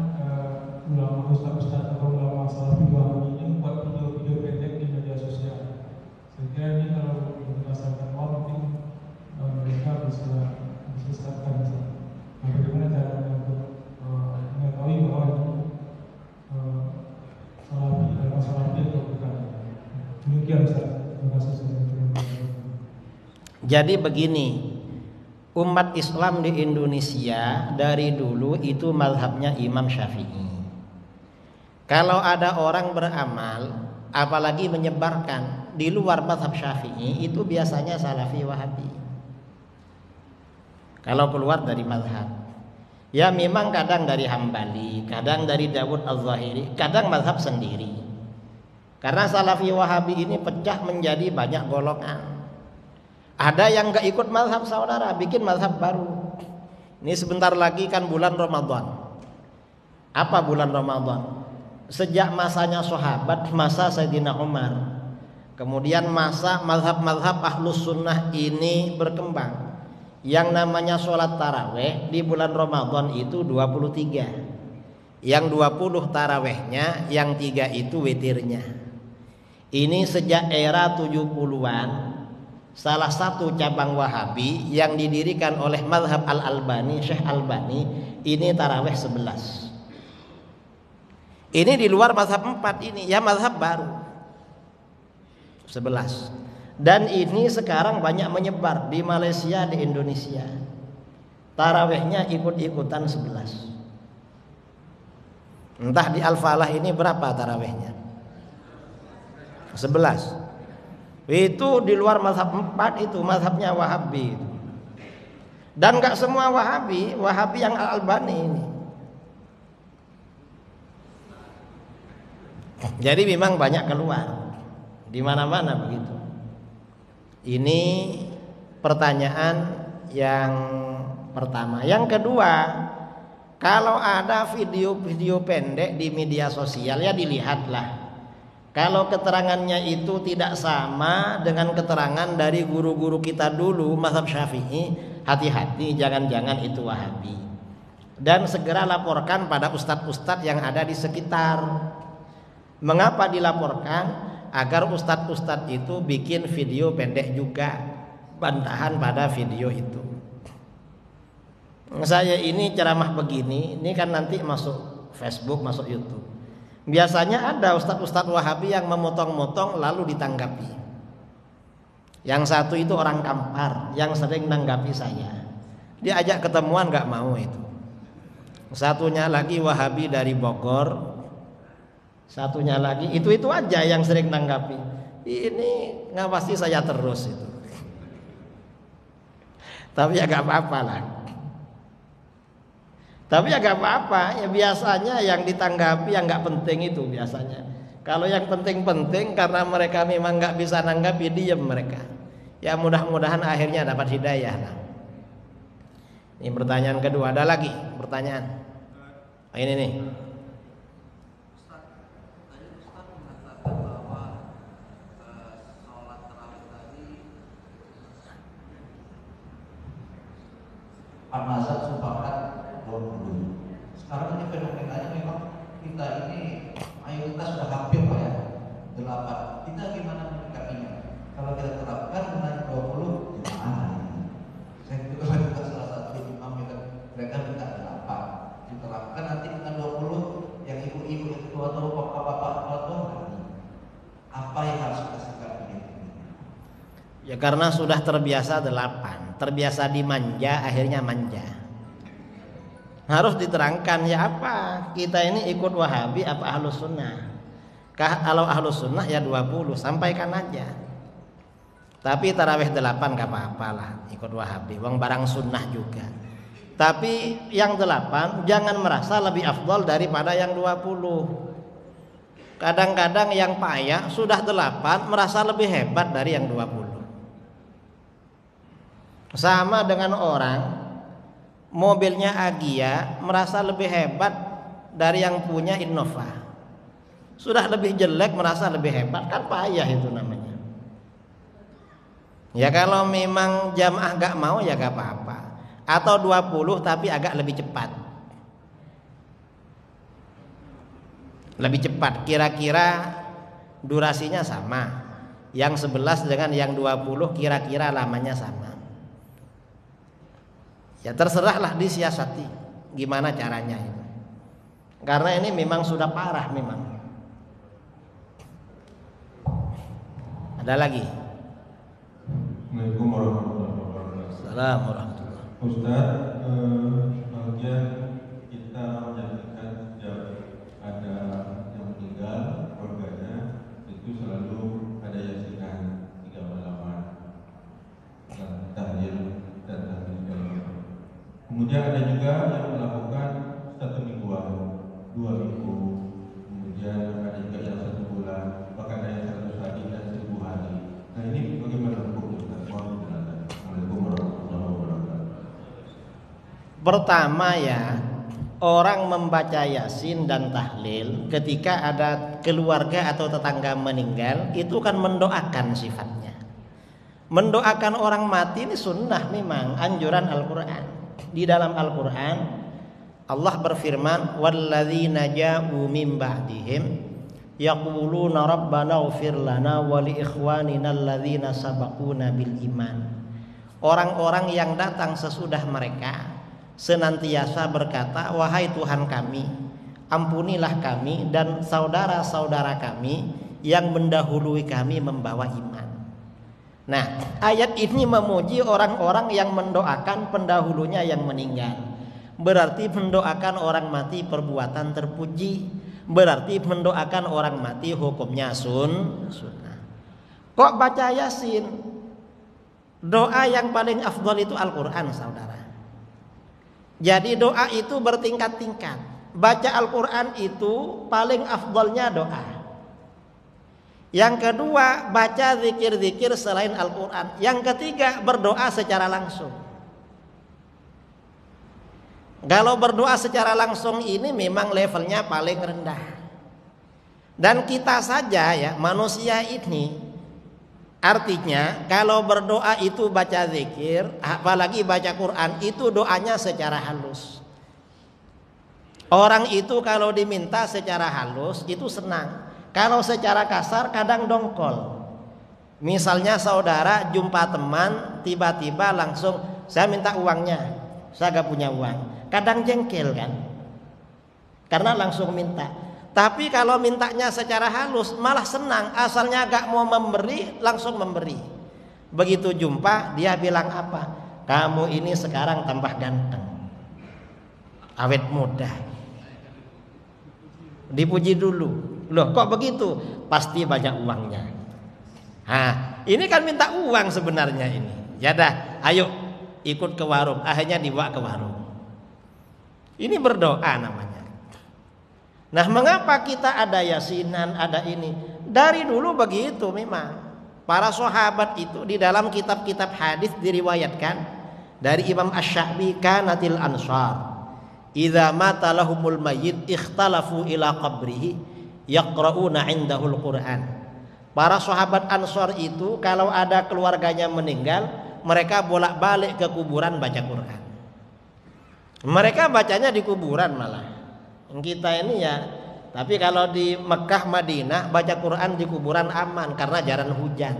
ulama ustaz-ustaz atau ulama Salafi Wahabi ini membuat video-video pendek di media sosial. Saya kira ini kalau berdasarkan mungkin mereka bisa disesatkan. Nah, bagaimana caranya untuk mengetahui bahwa ini Salafi adalah Salafi atau bukan? Demikian Ustaz. Terima kasih. Jadi begini, umat Islam di Indonesia dari dulu itu mazhabnya Imam Syafi'i. Kalau ada orang beramal, apalagi menyebarkan di luar mazhab Syafi'i, itu biasanya Salafi Wahabi. Kalau keluar dari mazhab, ya memang kadang dari Hambali, kadang dari Dawud Az-Zahiri, kadang mazhab sendiri. Karena Salafi Wahabi ini pecah menjadi banyak golongan. Ada yang gak ikut mazhab saudara, bikin mazhab baru. Ini sebentar lagi kan bulan Ramadan. Apa bulan Ramadan? Sejak masanya sahabat, masa Sayyidina Umar, kemudian masa mazhab-mazhab Ahlus Sunnah ini berkembang. Yang namanya sholat taraweh di bulan Ramadan itu 23. Yang 20 tarawehnya, yang 3 itu witirnya. Ini sejak era 70-an, salah satu cabang Wahabi yang didirikan oleh mazhab Al-Albani, Syekh Albani, ini taraweh 11. Ini di luar mazhab 4 ini, ya mazhab baru 11. Dan ini sekarang banyak menyebar di Malaysia, di Indonesia. Tarawehnya ikut-ikutan 11. Entah di Al-Falah ini berapa tarawehnya? 11. Itu di luar mazhab 4 itu, mazhabnya Wahabi itu. Dan gak semua Wahabi, Wahabi yang Al-Albani ini. Jadi memang banyak keluar di mana-mana begitu. Ini pertanyaan yang pertama. Yang kedua, kalau ada video-video pendek di media sosial, ya dilihatlah. Kalau keterangannya itu tidak sama dengan keterangan dari guru-guru kita dulu mazhab Syafi'i, hati-hati, jangan-jangan itu Wahabi. Dan segera laporkan pada ustadz-ustadz yang ada di sekitar. Mengapa dilaporkan? Agar ustadz-ustadz itu bikin video pendek juga, bantahan pada video itu. Saya ini ceramah begini, ini kan nanti masuk Facebook, masuk YouTube. Biasanya ada ustadz-ustadz Wahabi yang memotong-motong lalu ditanggapi. Yang satu itu orang Kampar yang sering nanggapi saya. Dia ajak ketemuan gak mau itu. Satunya lagi Wahabi dari Bogor. Satunya lagi itu aja yang sering nanggapi. Ini ngawasi saya terus itu. Tapi ya gak apa-apa lah. Tapi ya gak apa-apa. Ya biasanya yang ditanggapi yang gak penting itu biasanya. Kalau yang penting-penting karena mereka memang gak bisa nanggapi, diam mereka. Ya mudah-mudahan akhirnya dapat hidayah lah. Ini pertanyaan kedua. Ada lagi pertanyaan? Ini nih. Mazhab sepakat 20. Sekarang ini fenomenanya memang kita ini mayoritas sudah hampir Pak ya 8. Kita gimana menyikapinya? Kalau kita terapkan dengan 20 gimana? Saya juga salah satu imam yang mereka minta 8. Diterapkan nanti dengan 20 yang ibu-ibu itu atau bapak-bapak atau apa yang harus kita sikapi? Ya karena sudah terbiasa 8, terbiasa dimanja, akhirnya manja. Harus diterangkan ya apa, kita ini ikut Wahabi apa Ahlus Sunnah. Kalau Ahlus Sunnah ya 20, sampaikan aja. Tapi tarawih 8 gak apa-apa lah, ikut Wahabi, wong barang sunnah juga. Tapi yang 8 jangan merasa lebih afdal daripada yang 20. Kadang-kadang yang payah sudah 8 merasa lebih hebat dari yang 20. Sama dengan orang mobilnya Agia merasa lebih hebat dari yang punya Innova. Sudah lebih jelek merasa lebih hebat, kan payah itu namanya. Ya kalau memang jamaah gak mau ya gak apa-apa. Atau 20 tapi agak lebih cepat. Lebih cepat, kira-kira durasinya sama. Yang 11 dengan yang 20 kira-kira lamanya sama. Ya terserahlah disiasati gimana caranya itu. Karena ini memang sudah parah memang. Ada lagi? Assalamualaikum warahmatullahi wabarakatuh. Assalamualaikum warahmatullahi wabarakatuh. Ustaz, sebagian kita menyaksikan sejak ada yang meninggal keluarganya itu selalu ada yasinan 3 malaman dan tahlil dan tahmid. ada juga yang melakukan 1 mingguan, 2 minggu, kemudian ada juga yang 1 bulan, bahkan ada yang 100 hari dan 1000 hari. Nah ini bagaimana hukumnya? Assalamualaikum warahmatullahi wabarakatuh. Pertama ya, orang membaca Yasin dan tahlil ketika ada keluarga atau tetangga meninggal itu kan mendoakan sifatnya. Mendoakan orang mati ini sunnah memang, anjuran Al-Quran. Di dalam Al-Quran Allah berfirman, walladzina ja'u min ba'dihim yaquluna rabbana ighfir lana wa li ikhwanina alladzina sabaquna bil iman. Orang-orang yang datang sesudah mereka senantiasa berkata, wahai Tuhan kami, ampunilah kami dan saudara-saudara kami yang mendahului kami membawa iman. Nah, ayat ini memuji orang-orang yang mendoakan pendahulunya yang meninggal. Berarti mendoakan orang mati perbuatan terpuji. Berarti mendoakan orang mati hukumnya sunnah. Kok baca Yasin? Doa yang paling afdal itu Al-Quran, saudara. Jadi doa itu bertingkat-tingkat. Baca Al-Quran itu paling afdalnya doa. Yang kedua, baca zikir-zikir selain Al-Quran. Yang ketiga, berdoa secara langsung. Kalau berdoa secara langsung ini memang levelnya paling rendah. Dan kita saja ya, manusia ini, artinya kalau berdoa itu baca zikir, apalagi baca Quran, itu doanya secara halus. Orang itu kalau diminta secara halus itu senang. Kalau secara kasar kadang dongkol. Misalnya saudara jumpa teman, tiba-tiba langsung saya minta uangnya, saya gak punya uang. Kadang jengkel kan, karena langsung minta. Tapi kalau mintanya secara halus malah senang, asalnya gak mau memberi langsung memberi. Begitu jumpa dia bilang apa? Kamu ini sekarang tambah ganteng, awet muda. Dipuji dulu. Loh kok begitu? Pasti banyak uangnya. Nah, ini kan minta uang sebenarnya ini. Ya dah, ayo ikut ke warung. Akhirnya dibawa ke warung. Ini berdoa namanya. Nah, mengapa kita ada yasinan, ada ini? Dari dulu begitu memang. Para sahabat itu di dalam kitab-kitab hadis diriwayatkan dari Imam Asy-Sya'bi, kanatil ansar idza mata lahumul mayyit ikhtalafu ila qabrihi yaqra'una indahul Quran. Para sahabat Ansor itu kalau ada keluarganya meninggal, mereka bolak-balik ke kuburan baca Quran. Mereka bacanya di kuburan malah. Kita ini ya, tapi kalau di Mekah Madinah baca Quran di kuburan aman karena jarang hujan.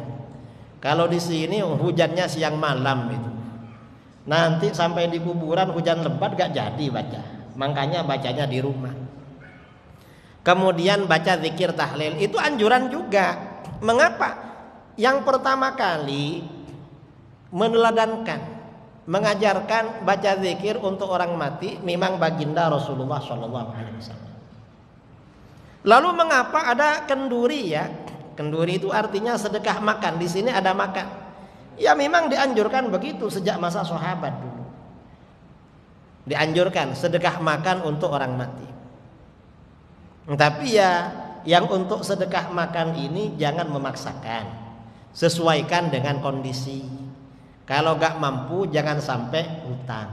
Kalau di sini hujannya siang malam itu. Nanti sampai di kuburan hujan lebat gak jadi baca. Makanya bacanya di rumah. Kemudian baca zikir tahlil itu anjuran juga. Mengapa? Yang pertama kali meneladankan, mengajarkan baca zikir untuk orang mati memang baginda Rasulullah SAW. Lalu mengapa ada kenduri ya? Kenduri itu artinya sedekah makan. Di sini ada makan. Ya memang dianjurkan begitu sejak masa sahabat dulu. Dianjurkan sedekah makan untuk orang mati. Tapi ya yang untuk sedekah makan ini jangan memaksakan, sesuaikan dengan kondisi. Kalau gak mampu jangan sampai hutang.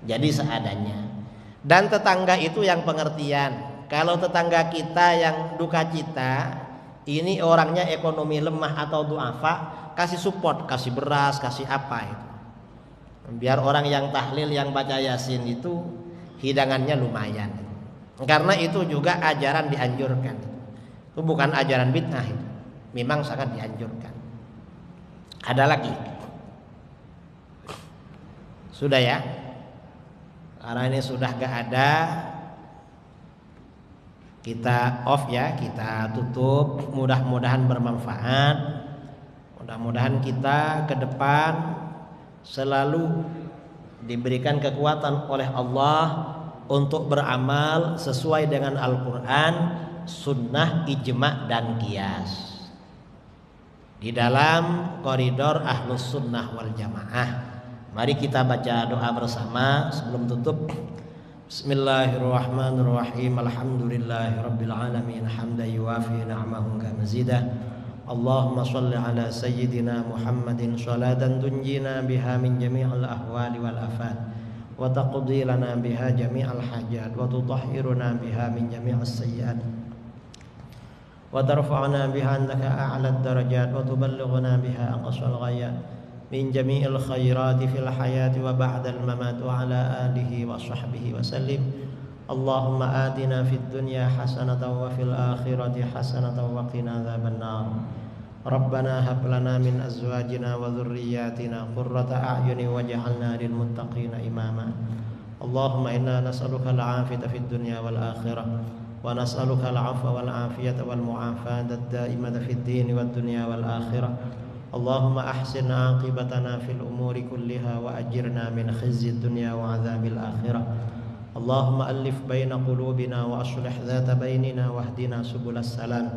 Jadi seadanya. Dan tetangga itu yang pengertian. Kalau tetangga kita yang duka cita, ini orangnya ekonomi lemah atau duafa, kasih support, kasih beras, kasih apa itu. Biar orang yang tahlil, yang baca Yasin itu hidangannya lumayan. Karena itu juga ajaran dianjurkan. Itu bukan ajaran bid'ah itu. Memang sangat dianjurkan. Ada lagi? Sudah ya? Karena ini sudah gak ada, kita off ya, kita tutup. Mudah-mudahan bermanfaat. Mudah-mudahan kita ke depan selalu diberikan kekuatan oleh Allah untuk beramal sesuai dengan Al-Quran, sunnah, ijma' dan qiyas di dalam koridor ahlus sunnah wal jamaah. Mari kita baca doa bersama sebelum tutup. Bismillahirrahmanirrahim. Alhamdulillahirabbil alamin hamdan yuwafi ni'amahu kama mazidah. Allahumma shalli ala sayyidina Muhammadin salatan tunjina biha min jami'il ahwali wal afat wa taqdi lana biha jami'al hajat wa tutahhiruna biha min jami'is sayyi'at wa tarfa'una biha indaka a'la ad-darajat wa tuballighuna biha aqsal ghayat min jami'il khairati fil hayati wa ba'dal mamat wa ala alihi wa sahbihi wa sallim. Allahumma atina fid dunya hasanatan wa fil akhirati hasanatan wa qina adzabannar. Rabbana hab lana min azwajina wa dhurriyyatina qurrata a'yunin waj'alna lil muttaqina imama. Allahumma inna nas'aluka al-'afiyata fid dunya wal akhirah wa nas'aluka al-'afwa wal 'afiyata wal mu'afata ad-da'imata fid din wad dunya wal akhirah. Allahumma ahsin 'aqibatana fil umuri kulliha wa ajirna min khizyid dunya wa 'adzabil akhirah. Allahumma alif baina qulubina wa aslih dhata bainina wahdina subulas salam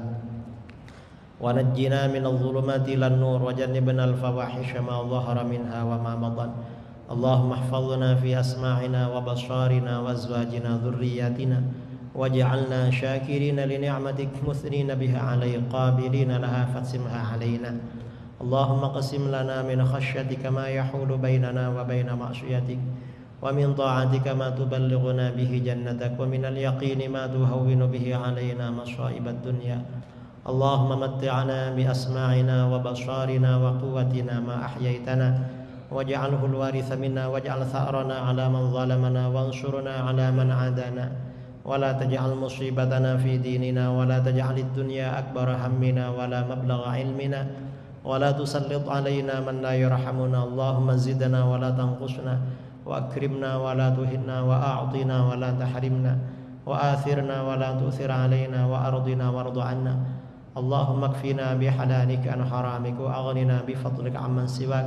wa najjina minadh dhulumati ilan nur wa jannibna al fawahisha ma dhahara minha wa ma batan. Allahumma ihfazna fi asma'ina wa basarina wa azwajina dhurriyyatina waj'alna syakirina li ni'matik musnina biha 'alayka qabilina laha fatsimha 'alaina. Allahumma qasim lana min khashyatika ma yahulu bainana wa baina ma'siyatik wa min ta'atika ma tuballighuna bihi jannatak wa min al-yaqini ma tuhawwinu bihi 'alaina masa'ibad dunya. Allahumma matti'na bi asma'ina wa basarina wa quwwatina ma ahyaytana waj'alhu al-waritha minna waj'al tha'rana 'ala man zalamana wansurna 'ala man 'adana wa la taj'al musibatana fi dinina wa la taj'al ad-dunya akbara hammina wa la mablagha 'ilmina wa la tusallit 'alaina man la yarhamuna. Allahumma zidna wa la tanqusna wa akrimna wa la tuhinna wa a'tina wa la tahrimna wa athirna wa la tu'thir 'alaina wa ardina warḍa 'anna. Allahumma kfina bihalalika an haramika wa aghnina bifadlika amman siwak.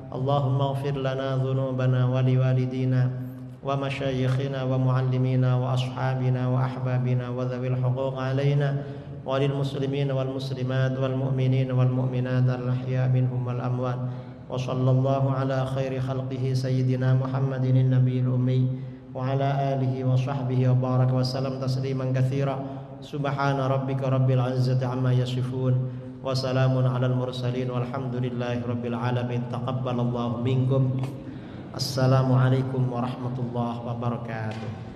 Allahumma ighfir lana dhunubana wa liwalidina wa masyayikhina wa muallimina wa ashabina wa ahbabina wa dhawil huquq 'alaina wa lil muslimina wal muslimat wal mu'minina wal mu'minat al ahya minhum wal amwat. Wa sallallahu ala khairi khalqihi sayyidina Muhammadin an-nabiyil ummi wa ala alihi wa sahbihi wa baraka wa sallam tasliman katsira. Subhana rabbika rabbil izzati amma yasifun wa salamun alal mursalin walhamdulillahi rabbil alamin. Taqabbalallahu minkum. Assalamualaikum warahmatullahi wabarakatuh.